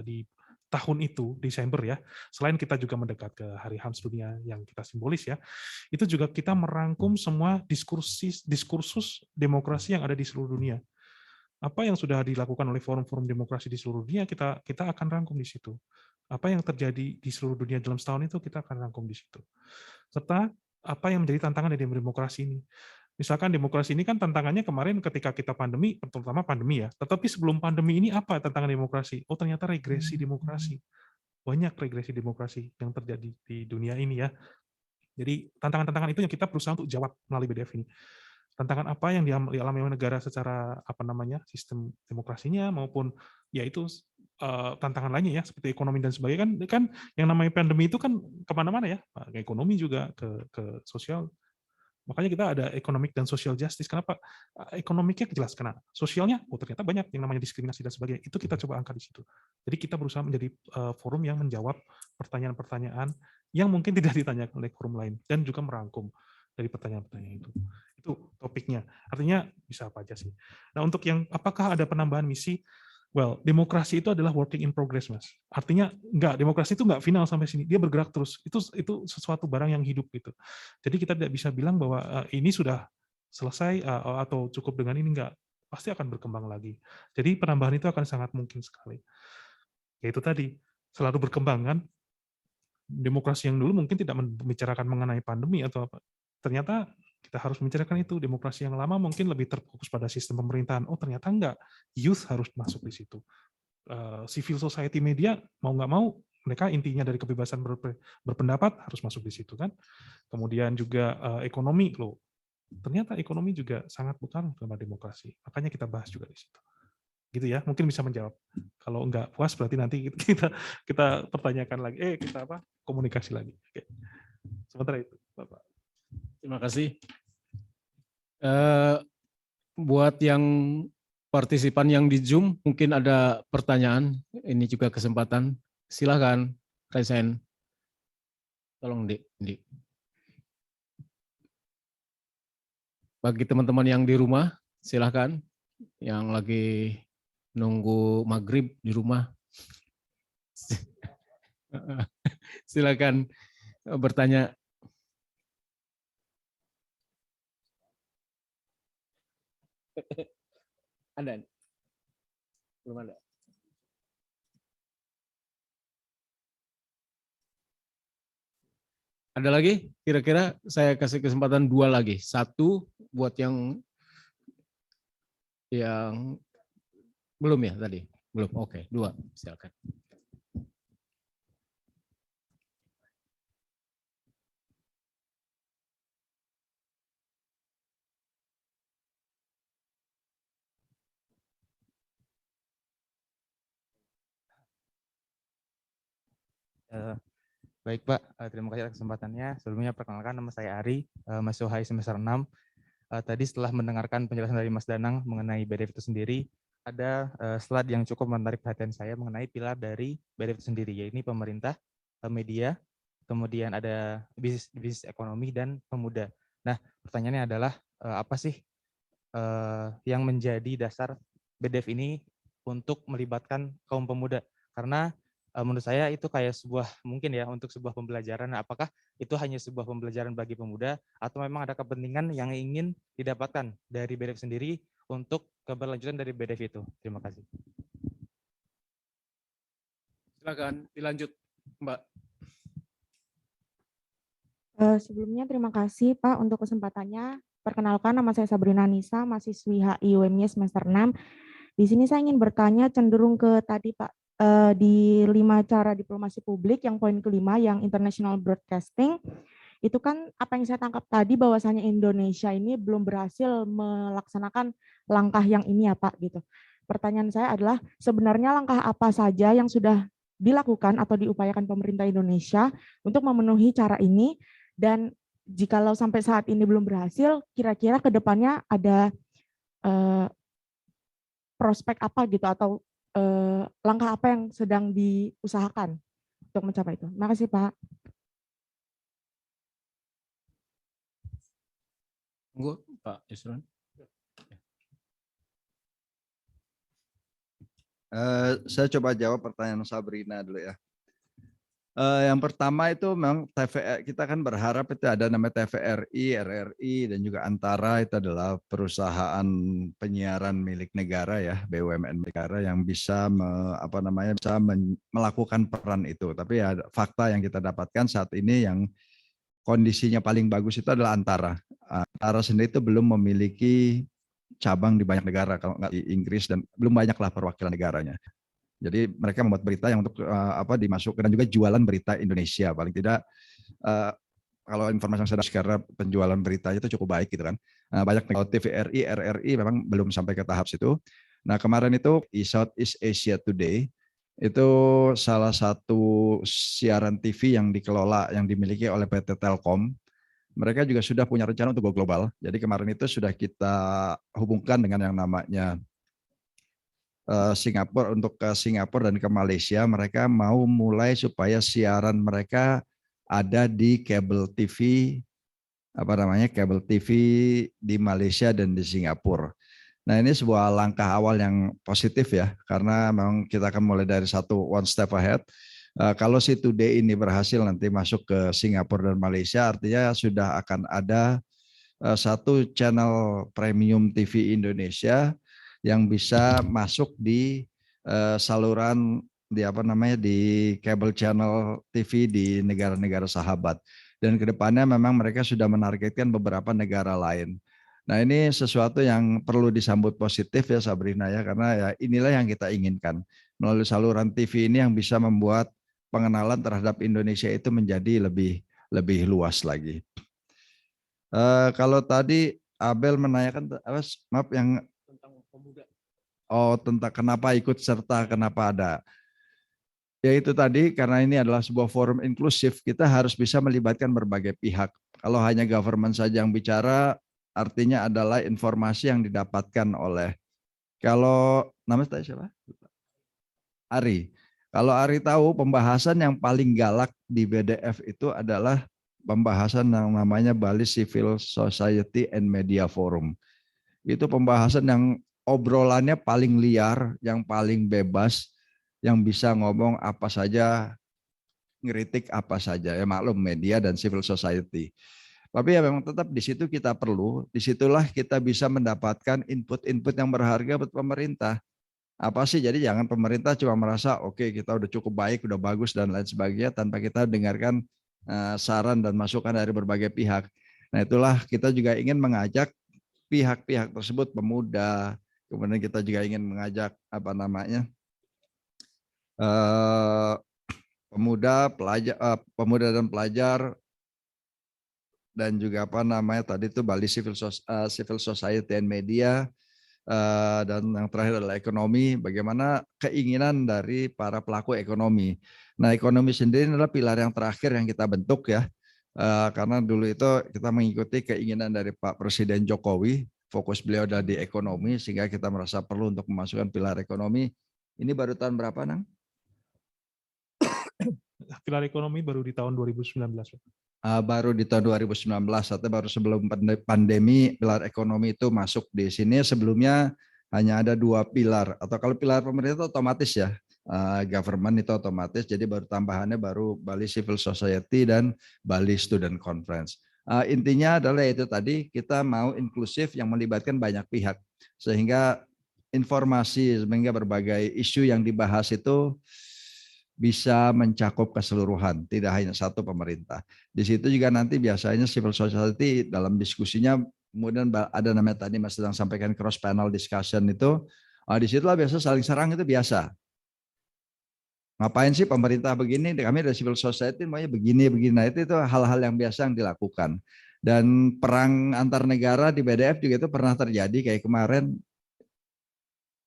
S9: di tahun itu, Desember ya, selain kita juga mendekat ke Hari HAM Dunia yang kita simbolis ya, itu juga kita merangkum semua diskursus demokrasi yang ada di seluruh dunia. Apa yang sudah dilakukan oleh forum-forum demokrasi di seluruh dunia, kita akan rangkum di situ. Apa yang terjadi di seluruh dunia dalam setahun itu, kita akan rangkum di situ. Serta apa yang menjadi tantangan dari demokrasi ini. Misalkan demokrasi ini kan tantangannya kemarin ketika kita pandemi, terutama pandemi ya, tetapi sebelum pandemi ini apa tantangan demokrasi? Oh ternyata regresi demokrasi. Banyak regresi demokrasi yang terjadi di dunia ini ya. Jadi tantangan-tantangan itu yang kita berusaha untuk jawab melalui BDF ini. Tantangan apa yang dialami oleh negara secara sistem demokrasinya maupun yaitu tantangan lainnya ya seperti ekonomi dan sebagainya kan yang namanya pandemi itu kan kemana-mana ya, ke ekonomi juga ke sosial. Makanya kita ada economic dan social justice. Kenapa? Ekonomiknya jelas, karena sosialnya, ternyata banyak yang namanya diskriminasi dan sebagainya. Itu kita coba angkat di situ. Jadi kita berusaha menjadi forum yang menjawab pertanyaan-pertanyaan yang mungkin tidak ditanyakan oleh forum lain dan juga merangkum dari pertanyaan-pertanyaan itu. Itu topiknya. Artinya bisa apa aja sih. Nah untuk yang apakah ada penambahan misi? Well, demokrasi itu adalah working in progress, Mas. Artinya demokrasi itu nggak final sampai sini. Dia bergerak terus. Itu sesuatu barang yang hidup gitu. Jadi kita tidak bisa bilang bahwa ini sudah selesai atau cukup dengan ini, enggak. Pasti akan berkembang lagi. Jadi penambahan itu akan sangat mungkin sekali. Yaitu tadi, selalu berkembang kan. Demokrasi yang dulu mungkin tidak membicarakan mengenai pandemi atau apa. Ternyata kita harus membicarakan itu. Demokrasi yang lama mungkin lebih terfokus pada sistem pemerintahan. Oh ternyata enggak. Youth harus masuk di situ. Civil society media mau nggak mau mereka intinya dari kebebasan berpendapat harus masuk di situ kan. Kemudian juga ekonomi loh. Ternyata ekonomi juga sangat berpengaruh sama demokrasi. Makanya kita bahas juga di situ. Gitu ya, mungkin bisa menjawab. Kalau nggak puas berarti nanti kita pertanyakan lagi. Kita komunikasi lagi. Oke. Sementara itu, Bapak.
S3: Terima kasih. Buat yang partisipan yang di Zoom, mungkin ada pertanyaan. Ini juga kesempatan. Silakan, Resen. Tolong, Dik. Bagi teman-teman yang di rumah, silakan. Yang lagi nunggu maghrib di rumah, silakan bertanya. Ada? Belum ada? Ada lagi? Kira-kira saya kasih kesempatan 2 lagi. 1 buat yang belum ya tadi? Belum. Oke, 2. Silakan.
S12: Baik Pak, terima kasih atas kesempatannya. Sebelumnya perkenalkan, nama saya Ari, mahasiswa HI semester 6. Tadi setelah mendengarkan penjelasan dari Mas Danang mengenai BDF itu sendiri, ada slide yang cukup menarik perhatian saya mengenai pilar dari BDF itu sendiri, yaitu pemerintah, media, kemudian ada bisnis ekonomi, dan pemuda. Nah, pertanyaannya adalah apa sih yang menjadi dasar BDF ini untuk melibatkan kaum pemuda? Karena menurut saya itu kayak sebuah, mungkin ya, untuk sebuah pembelajaran. Apakah itu hanya sebuah pembelajaran bagi pemuda atau memang ada kepentingan yang ingin didapatkan dari BDF sendiri untuk keberlanjutan dari BDF itu? Terima kasih.
S3: Silakan dilanjut, Mbak.
S13: Sebelumnya terima kasih Pak untuk kesempatannya. Perkenalkan, nama saya Sabrina Nisa, mahasiswi HI UMY semester 6. Di sini saya ingin bertanya cenderung ke tadi Pak, di 5 cara diplomasi publik, yang poin kelima yang international broadcasting, itu kan apa yang saya tangkap tadi bahwasanya Indonesia ini belum berhasil melaksanakan langkah yang ini ya Pak gitu. Pertanyaan saya adalah sebenarnya langkah apa saja yang sudah dilakukan atau diupayakan pemerintah Indonesia untuk memenuhi cara ini, dan jikalau sampai saat ini belum berhasil, kira-kira ke depannya ada prospek apa gitu atau langkah apa yang sedang diusahakan untuk mencapai itu. Terima kasih Pak.
S3: Tunggu, Pak Yusron.
S4: Saya coba jawab pertanyaan Sabrina dulu ya. Yang pertama itu memang kita kan berharap itu ada namanya TVRI, RRI, dan juga Antara, itu adalah perusahaan penyiaran milik negara ya, BUMN negara yang bisa melakukan peran itu. Tapi ya fakta yang kita dapatkan saat ini yang kondisinya paling bagus itu adalah Antara. Antara sendiri itu belum memiliki cabang di banyak negara, kalau nggak di Inggris, dan belum banyaklah perwakilan negaranya. Jadi mereka membuat berita yang untuk dimasukkan, dan juga jualan berita Indonesia. Paling tidak kalau informasi yang saya dapat karena penjualan beritanya itu cukup baik gitu kan. Banyak TVRI, RRI memang belum sampai ke tahap situ. Nah kemarin itu Southeast Asia Today itu salah satu siaran TV yang dikelola, yang dimiliki oleh PT Telkom. Mereka juga sudah punya rencana untuk go global. Jadi kemarin itu sudah kita hubungkan dengan yang namanya Singapura, untuk ke Singapura dan ke Malaysia. Mereka mau mulai supaya siaran mereka ada di kabel TV, kabel TV di Malaysia dan di Singapura. Nah ini sebuah langkah awal yang positif ya, karena memang kita akan mulai dari one step ahead. Kalau si Today ini berhasil nanti masuk ke Singapura dan Malaysia, artinya sudah akan ada satu channel premium TV Indonesia yang bisa masuk di saluran di cable channel TV di negara-negara sahabat. Dan kedepannya memang mereka sudah menargetkan beberapa negara lain. Nah ini sesuatu yang perlu disambut positif ya Sabrina ya, karena ya inilah yang kita inginkan. Melalui saluran TV ini yang bisa membuat pengenalan terhadap Indonesia itu menjadi lebih luas lagi. Kalau tadi Abel menanyakan maaf yang tentang kenapa ikut serta, kenapa ada. Ya itu tadi, karena ini adalah sebuah forum inklusif, kita harus bisa melibatkan berbagai pihak. Kalau hanya government saja yang bicara, artinya adalah informasi yang didapatkan oleh, kalau namanya siapa? Ari. Kalau Ari tahu, pembahasan yang paling galak di BDF itu adalah pembahasan yang namanya Bali Civil Society and Media Forum. Itu pembahasan yang obrolannya paling liar, yang paling bebas, yang bisa ngomong apa saja, ngeritik apa saja. Ya maklum media dan civil society. Tapi ya memang tetap di situ kita perlu, disitulah kita bisa mendapatkan input-input yang berharga buat pemerintah. Apa sih, jadi jangan pemerintah cuma merasa oke, kita udah cukup baik, udah bagus dan lain sebagainya tanpa kita dengarkan saran dan masukan dari berbagai pihak. Nah itulah kita juga ingin mengajak pihak-pihak tersebut, pemuda, kemudian kita juga ingin mengajak pemuda dan pelajar, dan juga tadi itu Bali Civil Society and Media, dan yang terakhir adalah ekonomi, bagaimana keinginan dari para pelaku ekonomi. Nah, ekonomi sendiri adalah pilar yang terakhir yang kita bentuk ya. Karena dulu itu kita mengikuti keinginan dari Pak Presiden Jokowi, fokus beliau adalah di ekonomi, sehingga kita merasa perlu untuk memasukkan pilar ekonomi. Ini baru tahun berapa, Nang?
S9: Pilar ekonomi baru di tahun 2019.
S4: Baru di tahun 2019, atau baru sebelum pandemi, pilar ekonomi itu masuk di sini. Sebelumnya hanya ada 2 pilar, atau kalau pilar pemerintah otomatis ya, government itu otomatis, jadi baru tambahannya baru Bali Civil Society dan Bali Student Conference. Intinya adalah itu tadi, kita mau inklusif yang melibatkan banyak pihak, sehingga informasi, sehingga berbagai isu yang dibahas itu bisa mencakup keseluruhan, tidak hanya satu pemerintah. Di situ juga nanti biasanya civil society dalam diskusinya, kemudian ada namanya tadi Mas sedang sampaikan cross panel discussion itu, di situlah biasa saling serang itu biasa. Ngapain sih pemerintah begini, kami dari civil society maunya begini. Nah itu hal-hal yang biasa yang dilakukan. Dan perang antar negara di BDF juga itu pernah terjadi, kayak kemarin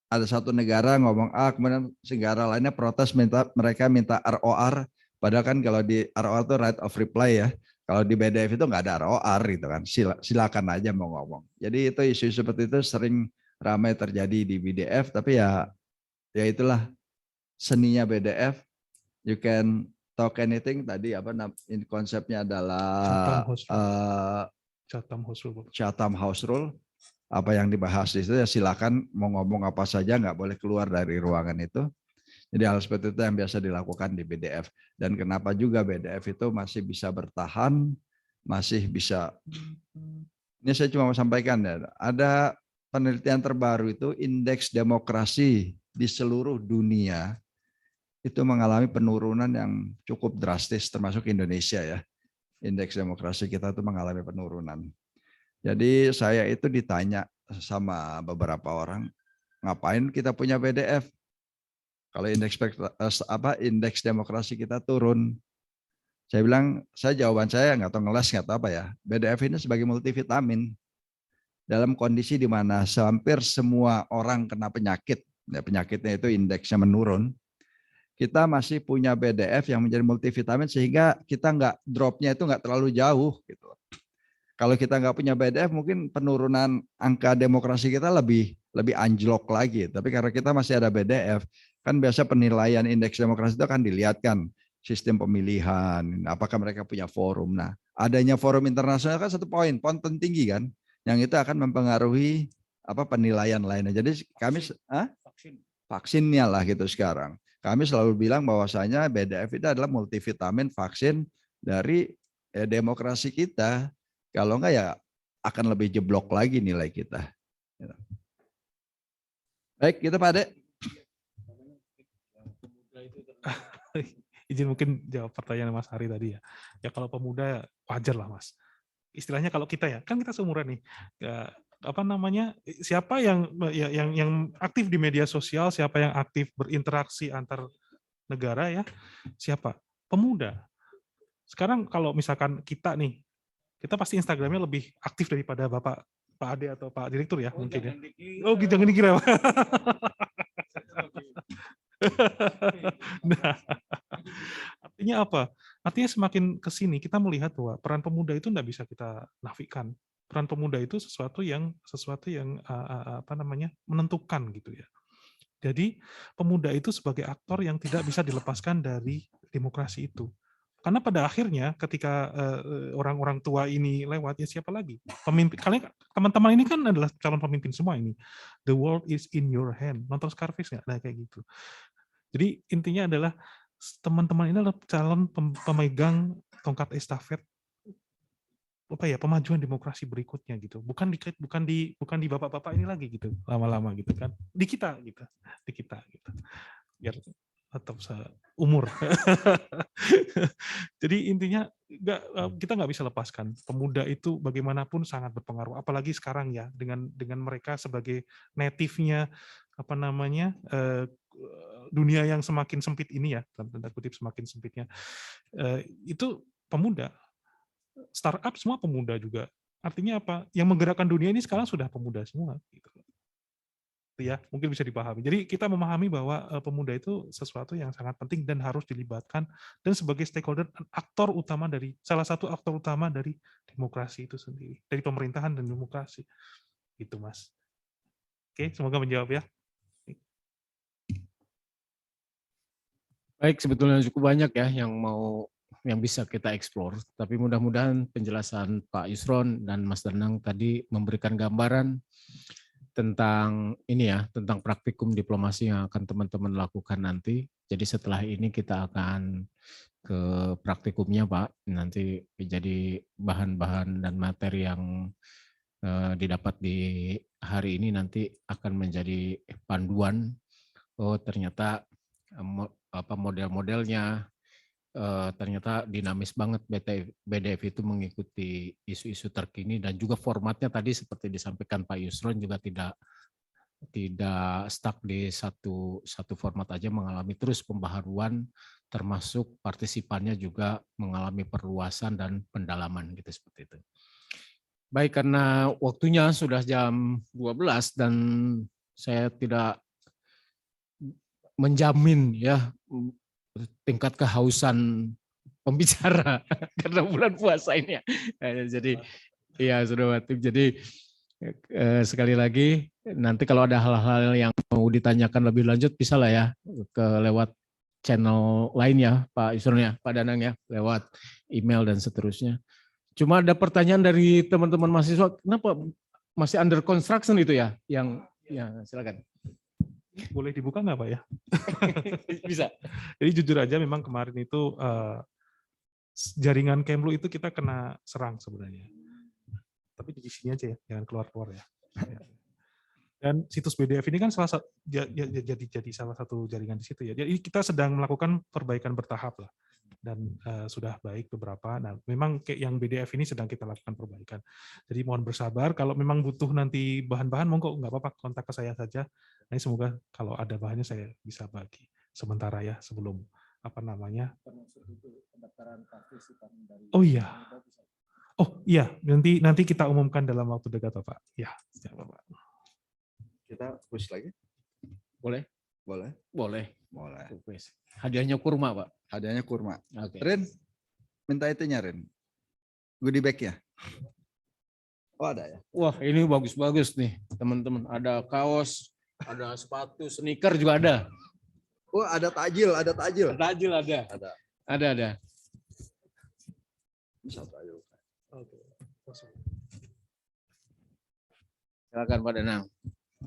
S4: ada satu negara ngomong A, kemudian negara lainnya protes, mereka minta ROR, padahal kan kalau di ROR itu right of reply ya, kalau di BDF itu nggak ada ROR gitu kan, silakan aja mau ngomong. Jadi itu isu seperti itu sering ramai terjadi di BDF, tapi ya itulah seninya BDF. You can talk anything, tadi konsepnya adalah Chatham House Rule. Apa yang dibahas di situ ya silakan mau ngomong apa saja, nggak boleh keluar dari ruangan itu. Jadi hal seperti itu yang biasa dilakukan di BDF. Dan kenapa juga BDF itu masih bisa bertahan, masih bisa. Ini saya cuma mau sampaikan ya, ada penelitian terbaru itu indeks demokrasi di seluruh dunia itu mengalami penurunan yang cukup drastis, termasuk Indonesia ya. Indeks demokrasi kita itu mengalami penurunan. Jadi saya itu ditanya sama beberapa orang, ngapain kita punya BDF? Kalau indeks demokrasi kita turun. Saya bilang, jawaban saya nggak tahu ngeles nggak tahu apa ya. BDF ini sebagai multivitamin dalam kondisi di mana hampir semua orang kena penyakit, ya, penyakitnya itu indeksnya menurun. Kita masih punya BDF yang menjadi multivitamin sehingga kita dropnya itu nggak terlalu jauh gitu. Kalau kita nggak punya BDF, mungkin penurunan angka demokrasi kita lebih anjlok lagi. Tapi karena kita masih ada BDF, kan biasa penilaian indeks demokrasi itu akan dilihatkan sistem pemilihan, apakah mereka punya forum. Nah, adanya forum internasional kan satu poin tinggi kan, yang itu akan mempengaruhi penilaian lainnya. Jadi kami vaksinnya lah gitu sekarang. Kami selalu bilang bahwasanya BDF itu adalah multivitamin vaksin dari demokrasi kita. Kalau enggak ya akan lebih jeblok lagi nilai kita. Baik, kita Pak Ade.
S9: Izin mungkin jawab pertanyaan Mas Hari tadi ya. Ya kalau pemuda wajar lah Mas. Istilahnya kalau kita ya, kan kita seumuran nih. Ya, siapa yang aktif di media sosial, siapa yang aktif berinteraksi antar negara ya, siapa? Pemuda. Sekarang kalau misalkan kita nih, kita pasti Instagramnya lebih aktif daripada Pak Ade atau Pak Direktur ya mungkin ya. Oh, jangan dikira. Nah, artinya apa? Artinya semakin ke sini kita melihat bahwa peran pemuda itu tidak bisa kita nafikan. Peran pemuda itu sesuatu yang menentukan gitu ya. Jadi pemuda itu sebagai aktor yang tidak bisa dilepaskan dari demokrasi itu. Karena pada akhirnya ketika orang-orang tua ini lewat, ya siapa lagi? Pemimpin, kalian teman-teman ini kan adalah calon pemimpin semua ini. The world is in your hand. Nonton Scarface nggak? Nah kayak gitu. Jadi intinya adalah teman-teman ini adalah calon pemegang tongkat estafet pemajuan demokrasi berikutnya gitu. Bukan di bapak-bapak ini lagi gitu, lama-lama gitu kan. Di kita gitu. Biar tetap seumur. Jadi intinya kita nggak bisa lepaskan pemuda itu bagaimanapun sangat berpengaruh, apalagi sekarang ya dengan mereka sebagai native-nya dunia yang semakin sempit ini ya, dalam tanda kutip semakin sempitnya, itu pemuda. Startup semua pemuda juga. Artinya apa? Yang menggerakkan dunia ini sekarang sudah pemuda semua. Gitu. ya, mungkin bisa dipahami. Jadi kita memahami bahwa pemuda itu sesuatu yang sangat penting dan harus dilibatkan dan sebagai stakeholder, salah satu aktor utama dari demokrasi itu sendiri, dari pemerintahan dan demokrasi. Gitu, Mas. Oke, semoga menjawab ya.
S3: Baik, sebetulnya cukup banyak ya yang bisa kita eksplor. Tapi mudah-mudahan penjelasan Pak Yusron dan Mas Danang tadi memberikan gambaran tentang ini ya, tentang praktikum diplomasi yang akan teman-teman lakukan nanti. Jadi setelah ini kita akan ke praktikumnya, Pak. Nanti jadi bahan-bahan dan materi yang didapat di hari ini nanti akan menjadi panduan. Oh, ternyata model-modelnya ternyata dinamis banget. BDF itu mengikuti isu-isu terkini dan juga formatnya tadi seperti disampaikan Pak Yusron juga tidak stuck di satu format aja, mengalami terus pembaharuan, termasuk partisipannya juga mengalami perluasan dan pendalaman gitu, seperti itu. Baik, karena waktunya sudah jam 12 dan saya tidak menjamin ya tingkat kehausan pembicara karena bulan puasa ini ya. Jadi ya sudah batuk. Jadi sekali lagi nanti kalau ada hal-hal yang mau ditanyakan lebih lanjut bisa lah ya lewat channel lainnya Pak Yusron ya, Pak Danang ya, lewat email dan seterusnya. Cuma ada pertanyaan dari teman-teman mahasiswa, kenapa masih under construction itu ya? Yang ya silakan.
S9: Boleh dibuka nggak Pak ya?
S3: Bisa.
S9: Jadi jujur aja memang kemarin itu jaringan Kemlu itu kita kena serang sebenarnya. Tapi di sini aja ya, jangan keluar-keluar ya. Dan situs BDF ini kan jadi salah satu jaringan di situ ya. Jadi kita sedang melakukan perbaikan bertahap lah. Dan sudah baik beberapa. Nah, memang kayak yang BDF ini sedang kita lakukan perbaikan. Jadi mohon bersabar. Kalau memang butuh nanti bahan-bahan, monggo nggak apa-apa kontak ke saya saja. Nah, semoga kalau ada bahannya saya bisa bagi sementara ya sebelum apa namanya. Oh iya. Oh iya, nanti kita umumkan dalam waktu dekat, Pak. Ya, siap, Pak.
S4: Kita push lagi.
S3: Boleh?
S4: Boleh.
S3: Boleh.
S4: Boleh.
S3: Hadiahnya kurma, Pak.
S4: Hadiahnya kurma.
S3: Oke.
S4: Rin, minta itunya, Rin. Goodie bag-nya. Oh, ada ya?
S3: Wah, ini bagus-bagus nih, teman-teman. Ada kaos, ada sepatu, sneaker juga ada.
S4: Oh, ada takjil, ada takjil.
S3: Takjil ada. Ada.
S4: Bisa takjil.
S9: Oke.
S3: Silakan Pak Danang.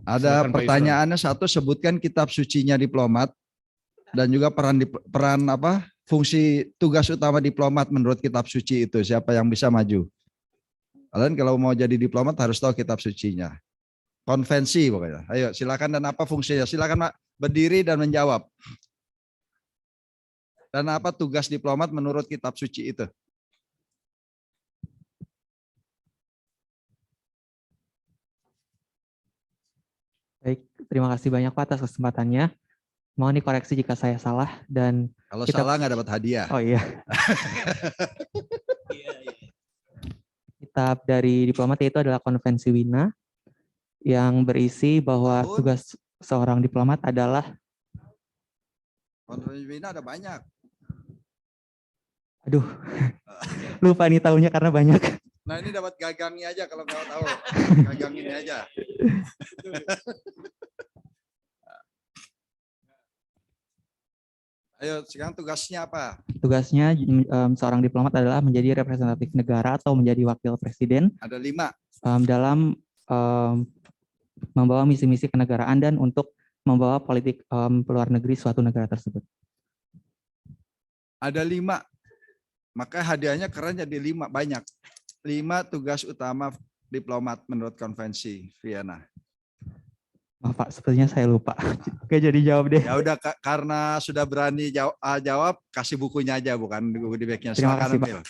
S4: Ada
S3: Silakan, Pak
S4: pertanyaannya satu, sebutkan kitab sucinya diplomat dan juga peran apa fungsi tugas utama diplomat menurut kitab suci itu. Siapa yang bisa maju? Kalian kalau mau jadi diplomat harus tahu kitab sucinya. Konvensi pokoknya. Ayo silakan, dan apa fungsinya? Silakan Pak berdiri dan menjawab. Dan apa tugas diplomat menurut kitab suci itu?
S14: Baik, terima kasih banyak Pak atas kesempatannya. Mohon dikoreksi jika saya salah dan
S4: kalau salah nggak dapat hadiah.
S14: Oh iya. Kitab dari diplomat itu adalah Konvensi Wina yang berisi bahwa tugas seorang diplomat adalah.
S4: Konvensi Wina ada banyak.
S14: Aduh, lupa nih tahunnya karena banyak.
S4: Nah ini dapat gagangnya aja kalau nggak tahu. Gagang ini aja. Ayo sekarang tugasnya apa?
S14: Tugasnya seorang diplomat adalah menjadi representatif negara atau menjadi wakil presiden.
S4: Ada 5.
S14: Dalam membawa misi-misi kenegaraan dan untuk membawa politik luar negeri suatu negara tersebut.
S4: Ada 5. Maka hadiahnya keren jadi 5, banyak. 5 tugas utama diplomat menurut Konvensi Vienna.
S14: Maaf Pak, sepertinya saya lupa. Oke, jadi jawab deh.
S4: Ya udah, karena sudah berani jawab, kasih bukunya aja, bukan goodie bag-nya.
S14: Terima
S4: Silakan
S14: kasih,
S4: ambil.
S14: Pak.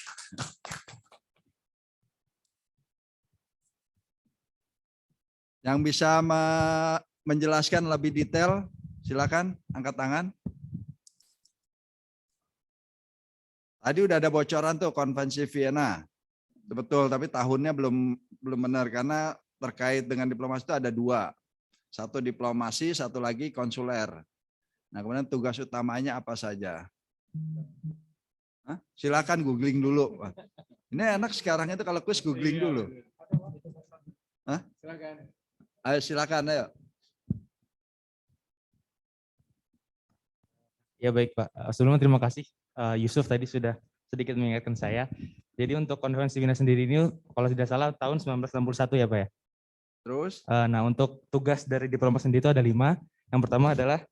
S4: Yang bisa menjelaskan lebih detail, silakan angkat tangan. Tadi udah ada bocoran tuh Konvensi Vienna. Betul, tapi tahunnya belum benar karena terkait dengan diplomasi itu ada 2. Satu diplomasi, satu lagi konsuler. Nah, kemudian tugas utamanya apa saja? Hah? Silakan googling dulu. Ini enak sekarang itu kalau kuis googling dulu. Hah?
S2: Silakan.
S4: Ayo silakan, ayo.
S12: Ya baik Pak, sebelumnya terima kasih Yusuf tadi sudah sedikit mengingatkan saya. Jadi untuk konferensi Wina sendiri ini kalau tidak salah tahun 1961 ya Pak ya.
S4: Terus?
S12: Nah untuk tugas dari diplomat sendiri itu ada 5. Yang pertama adalah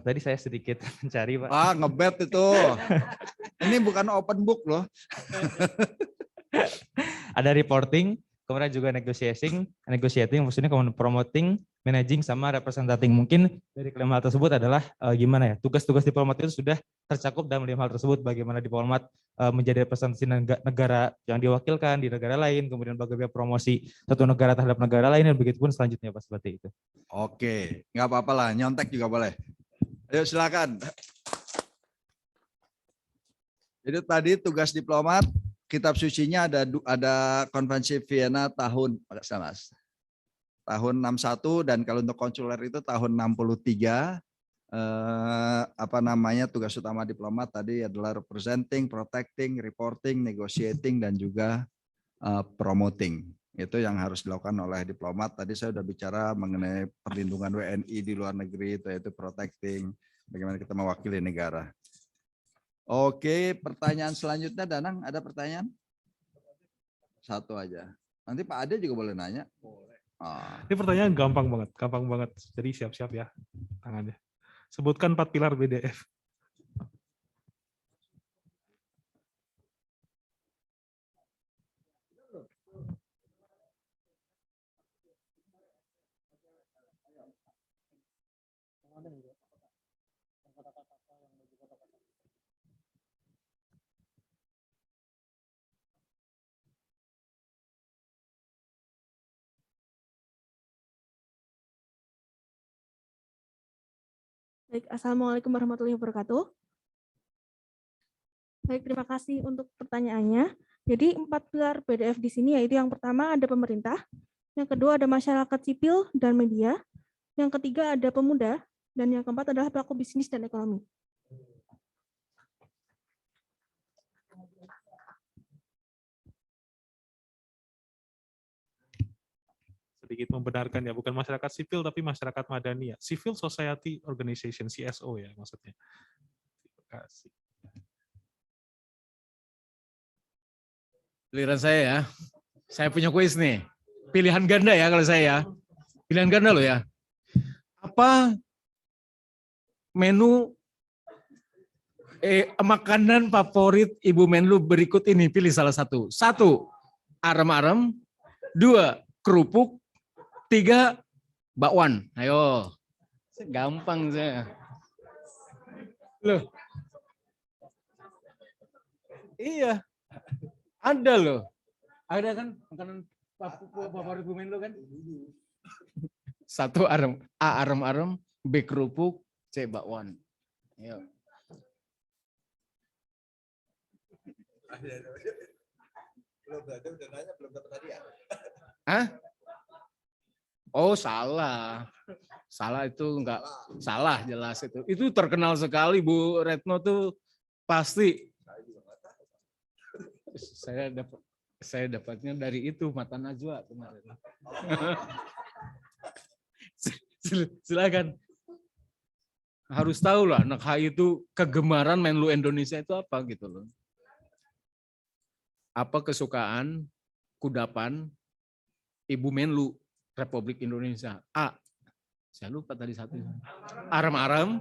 S12: tadi saya sedikit mencari Pak.
S4: Ah ngebet itu. Ini bukan open book loh.
S12: Ada reporting, kemudian juga negotiating, maksudnya promoting, managing, sama representing. Mungkin dari kelima hal tersebut adalah gimana ya, tugas-tugas diplomat itu sudah tercakup dalam 5 hal tersebut, bagaimana diplomat menjadi representasi negara yang diwakilkan di negara lain, kemudian bagaimana promosi satu negara terhadap negara lain, dan begitu pun selanjutnya Pak, seperti itu.
S4: Oke, nggak apa-apa lah, nyontek juga boleh. Ayo silakan. Itu tadi tugas diplomat. Kitab sucinya ada Konvensi Vienna tahun 61, dan kalau untuk konsuler itu tahun 63. Tugas utama diplomat tadi adalah representing, protecting, reporting, negotiating, dan juga promoting. Itu yang harus dilakukan oleh diplomat. Tadi saya sudah bicara mengenai perlindungan WNI di luar negeri, yaitu protecting, bagaimana kita mewakili negara. Oke, pertanyaan selanjutnya, Danang, ada pertanyaan? Satu aja. Nanti Pak Ade juga boleh nanya.
S9: Ini pertanyaan gampang banget. Jadi siap-siap ya tangannya. Sebutkan 4 pilar BDF.
S15: Baik, Assalamualaikum warahmatullahi wabarakatuh. Baik, terima kasih untuk pertanyaannya. Jadi 4 pilar BDF di sini yaitu yang pertama ada pemerintah, yang kedua ada masyarakat sipil dan media, yang ketiga ada pemuda, dan yang keempat adalah pelaku bisnis dan ekonomi.
S9: Sedikit membenarkan ya, bukan masyarakat sipil tapi masyarakat madani ya. Civil Society Organization, CSO ya maksudnya. Terima kasih.
S2: Giliran saya ya. Saya punya kuis nih. Pilihan ganda ya kalau saya ya. Pilihan ganda loh ya. Apa menu makanan favorit Ibu Menlu berikut ini? Pilih salah satu. 1, arem-arem. 2, kerupuk. 3, bakwan. Ayo. Gampang saya. Loh. Iya. Ada loh. Ada kan makanan favorit Bu Menlu kan? 1, arem-arem. B, kerupuk. C, bakwan. Ayo. Belum dapat hadiah. Hah? Oh salah. Salah itu enggak salah jelas itu. Itu terkenal sekali Bu Retno tuh pasti. Saya dapatnya dari itu Mata Najwa kemarin. Silakan. Harus tahu lah anak HI itu kegemaran Menlu Indonesia itu apa gitu loh. Apa kesukaan kudapan Ibu Menlu Republik Indonesia? A, saya lupa tadi satu. Arem-arem.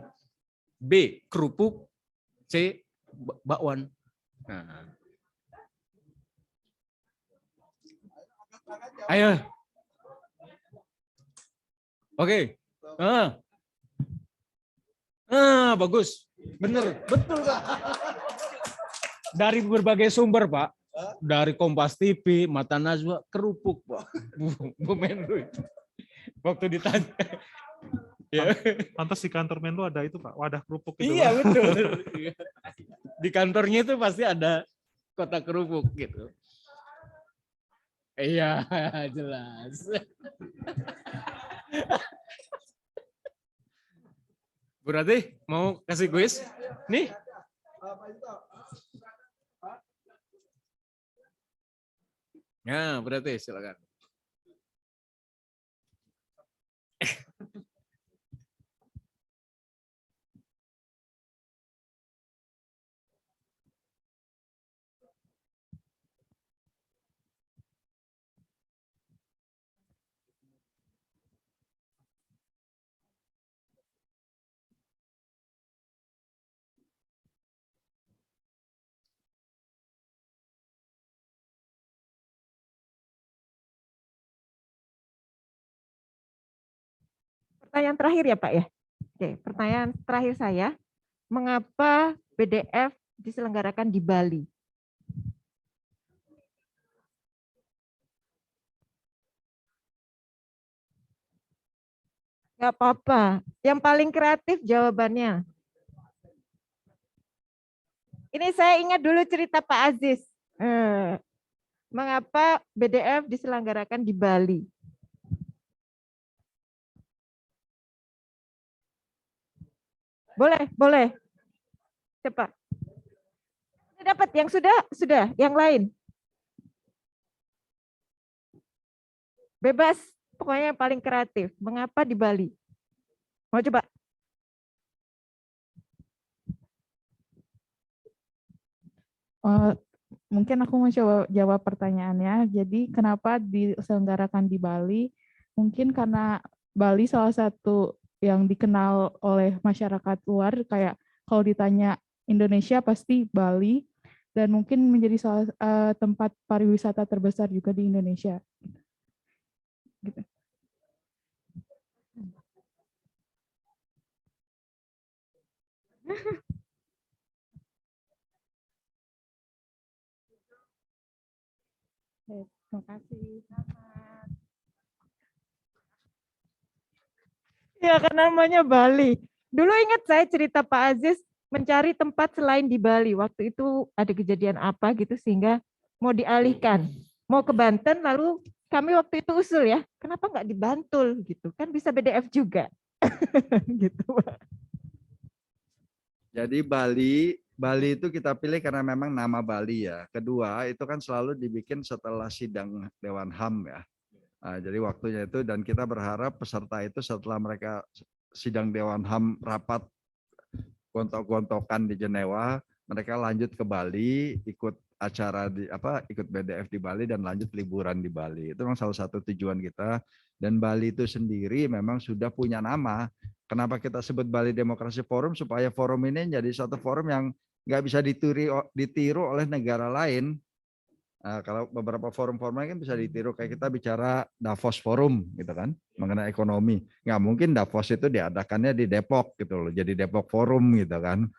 S2: B, kerupuk. C, bakwan. Nah. Ayo. Oke. Bagus. Bener, betul Pak. Dari berbagai sumber Pak. Dari Kompas TV, Mata Najwa, kerupuk, Pak. Bu Menlu itu. Waktu ditanya. Ya.
S9: Pantas di kantor Menlu ada itu Pak, wadah kerupuk itu.
S2: Iya, betul. Di kantornya itu pasti ada kotak kerupuk gitu. Iya, jelas. Berarti mau kasih kuis? Nih. Ya, berarti silakan.
S16: Pertanyaan terakhir ya Pak ya. Oke, pertanyaan terakhir saya, mengapa BDF diselenggarakan di Bali? Gak apa-apa, yang paling kreatif jawabannya. Ini saya ingat dulu cerita Pak Aziz. Mengapa BDF diselenggarakan di Bali? Boleh, boleh. Cepat. Sudah dapat, yang sudah, yang lain. Bebas, pokoknya yang paling kreatif. Mengapa di Bali? Mau coba?
S17: Mungkin aku mau coba jawab pertanyaannya. Jadi kenapa diselenggarakan di Bali? Mungkin karena Bali salah satu yang dikenal oleh masyarakat luar, kayak kalau ditanya Indonesia pasti Bali, dan mungkin menjadi salah tempat pariwisata terbesar juga di Indonesia. Gitu. Terima kasih.
S16: Ya kan namanya Bali. Dulu ingat saya cerita Pak Aziz mencari tempat selain di Bali. Waktu itu ada kejadian apa gitu sehingga mau dialihkan. Mau ke Banten, lalu kami waktu itu usul ya, kenapa nggak di Bantul gitu, kan bisa BDF juga. Gitu Pak.
S4: Jadi Bali itu kita pilih karena memang nama Bali ya. Kedua itu kan selalu dibikin setelah sidang Dewan HAM ya. Nah, jadi waktunya itu, dan kita berharap peserta itu setelah mereka sidang Dewan HAM rapat gontok-gontokan di Jenewa, mereka lanjut ke Bali, ikut acara ikut BDF di Bali dan lanjut liburan di Bali. Itu memang salah satu tujuan kita. Dan Bali itu sendiri memang sudah punya nama. Kenapa kita sebut Bali Demokrasi Forum? Supaya forum ini jadi suatu forum yang nggak bisa ditiru oleh negara lain. Nah, kalau beberapa forum-forum lain kan bisa ditiru, kayak kita bicara Davos Forum gitu kan, mengenai ekonomi. Nggak mungkin Davos itu diadakannya di Depok gitu loh, jadi Depok Forum gitu kan.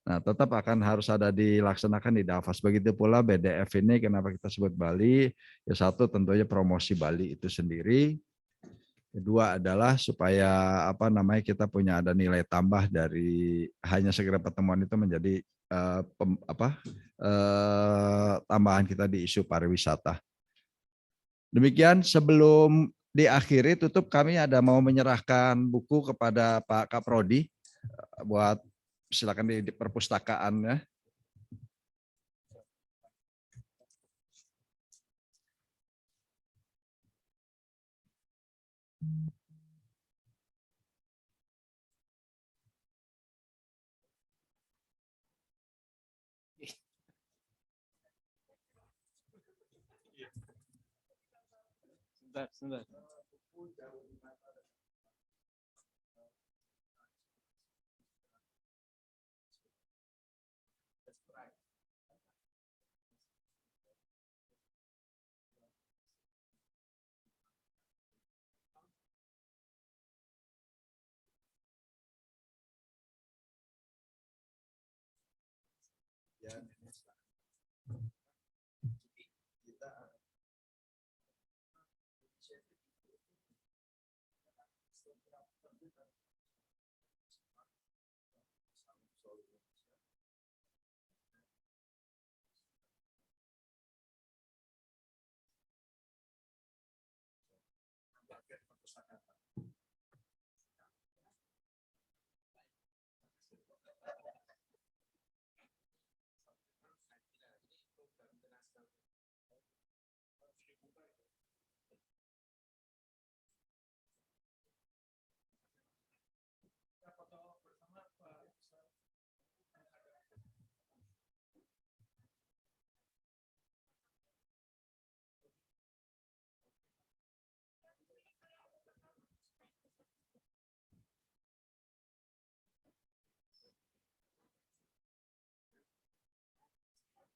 S4: Nah, tetap akan harus ada dilaksanakan di Davos. Begitu pula BDF ini, kenapa kita sebut Bali? Ya satu tentunya promosi Bali itu sendiri. Kedua adalah supaya kita punya ada nilai tambah dari hanya segera pertemuan itu menjadi tambahan kita di isu pariwisata. Demikian, sebelum diakhiri tutup, kami ada mau menyerahkan buku kepada Pak Kaprodi buat silakan di perpustakaan ya.
S2: Sebentar.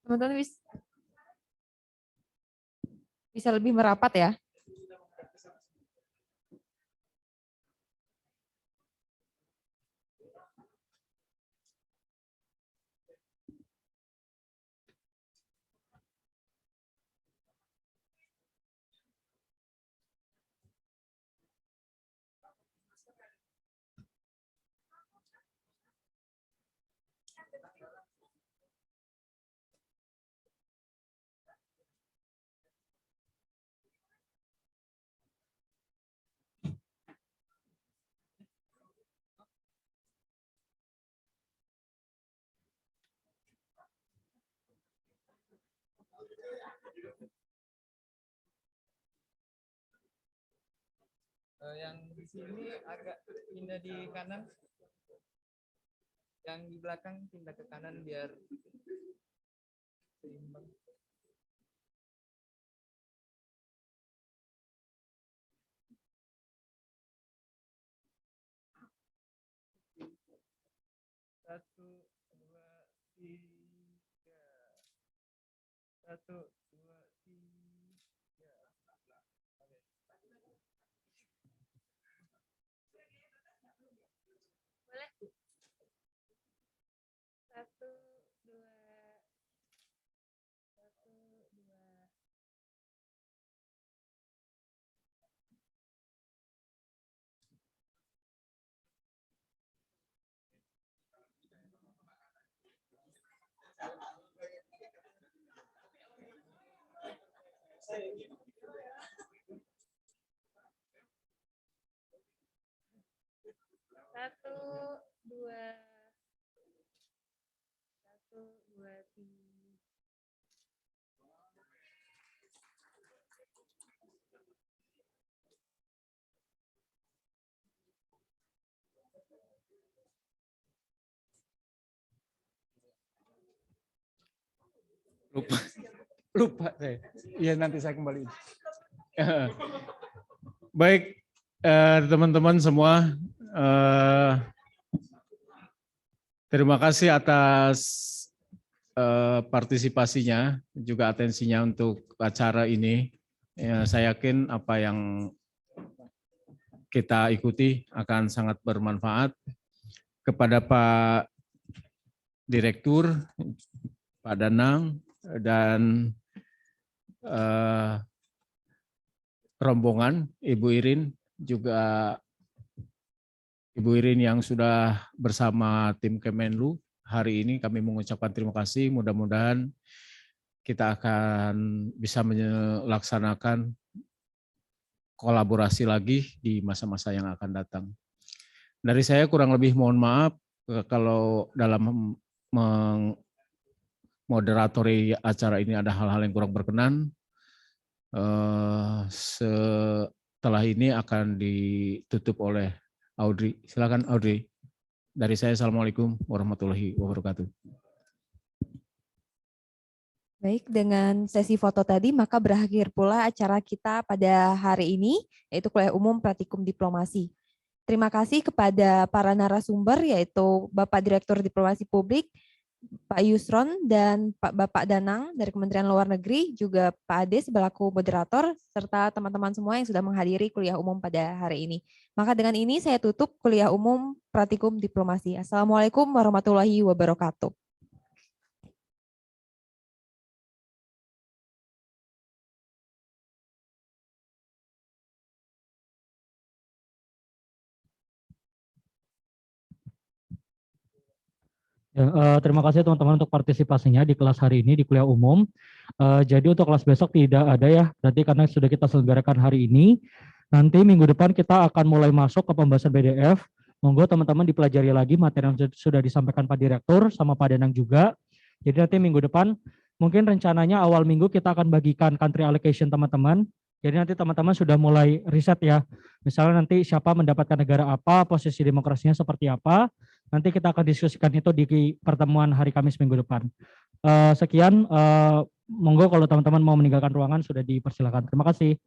S1: Teman-teman bisa lebih merapat ya.
S18: Yang di sini agak pindah di kanan, yang di belakang pindah ke kanan biar seimbang. Satu, dua, tiga. Satu, dua, tiga.
S7: Boleh? Satu, dua. Satu, dua. Satu, dua. Satu, dua, tiga.
S3: Lupa saya. Iya, nanti saya kembali. Baik, teman-teman semua, terima kasih atas partisipasinya, juga atensinya untuk acara ini. Ya, saya yakin apa yang kita ikuti akan sangat bermanfaat kepada Pak Direktur, Pak Danang, dan rombongan Ibu Irin, juga Ibu Irin yang sudah bersama tim Kemenlu. Hari ini kami mengucapkan terima kasih, mudah-mudahan kita akan bisa melaksanakan kolaborasi lagi di masa-masa yang akan datang. Dari saya kurang lebih mohon maaf kalau dalam moderatori acara ini ada hal-hal yang kurang berkenan. Setelah ini akan ditutup oleh Audrey. Silakan Audrey. Dari saya, Assalamualaikum warahmatullahi wabarakatuh.
S1: Baik, dengan sesi foto tadi maka berakhir pula acara kita pada hari ini, yaitu Kuliah Umum Praktikum Diplomasi. Terima kasih kepada para narasumber, yaitu Bapak Direktur Diplomasi Publik, Pak Yusron, dan Bapak Danang dari Kementerian Luar Negeri, juga Pak Ade selaku moderator, serta teman-teman semua yang sudah menghadiri kuliah umum pada hari ini. Maka dengan ini saya tutup Kuliah Umum Praktikum Diplomasi. Assalamualaikum warahmatullahi wabarakatuh.
S19: Ya, terima kasih teman-teman untuk partisipasinya di kelas hari ini di kuliah umum. Jadi untuk kelas besok tidak ada ya, berarti karena sudah kita selenggarakan hari ini. Nanti minggu depan kita akan mulai masuk ke pembahasan PDF. Monggo teman-teman dipelajari lagi materi yang sudah disampaikan Pak Direktur sama Pak Danang juga. Jadi nanti minggu depan mungkin rencananya awal minggu kita akan bagikan country allocation teman-teman. Jadi nanti teman-teman sudah mulai riset ya. Misalnya nanti siapa mendapatkan negara apa, posisi demokrasinya seperti apa. Nanti kita akan diskusikan itu di pertemuan hari Kamis minggu depan. Sekian, monggo kalau teman-teman mau meninggalkan ruangan sudah dipersilakan. Terima kasih.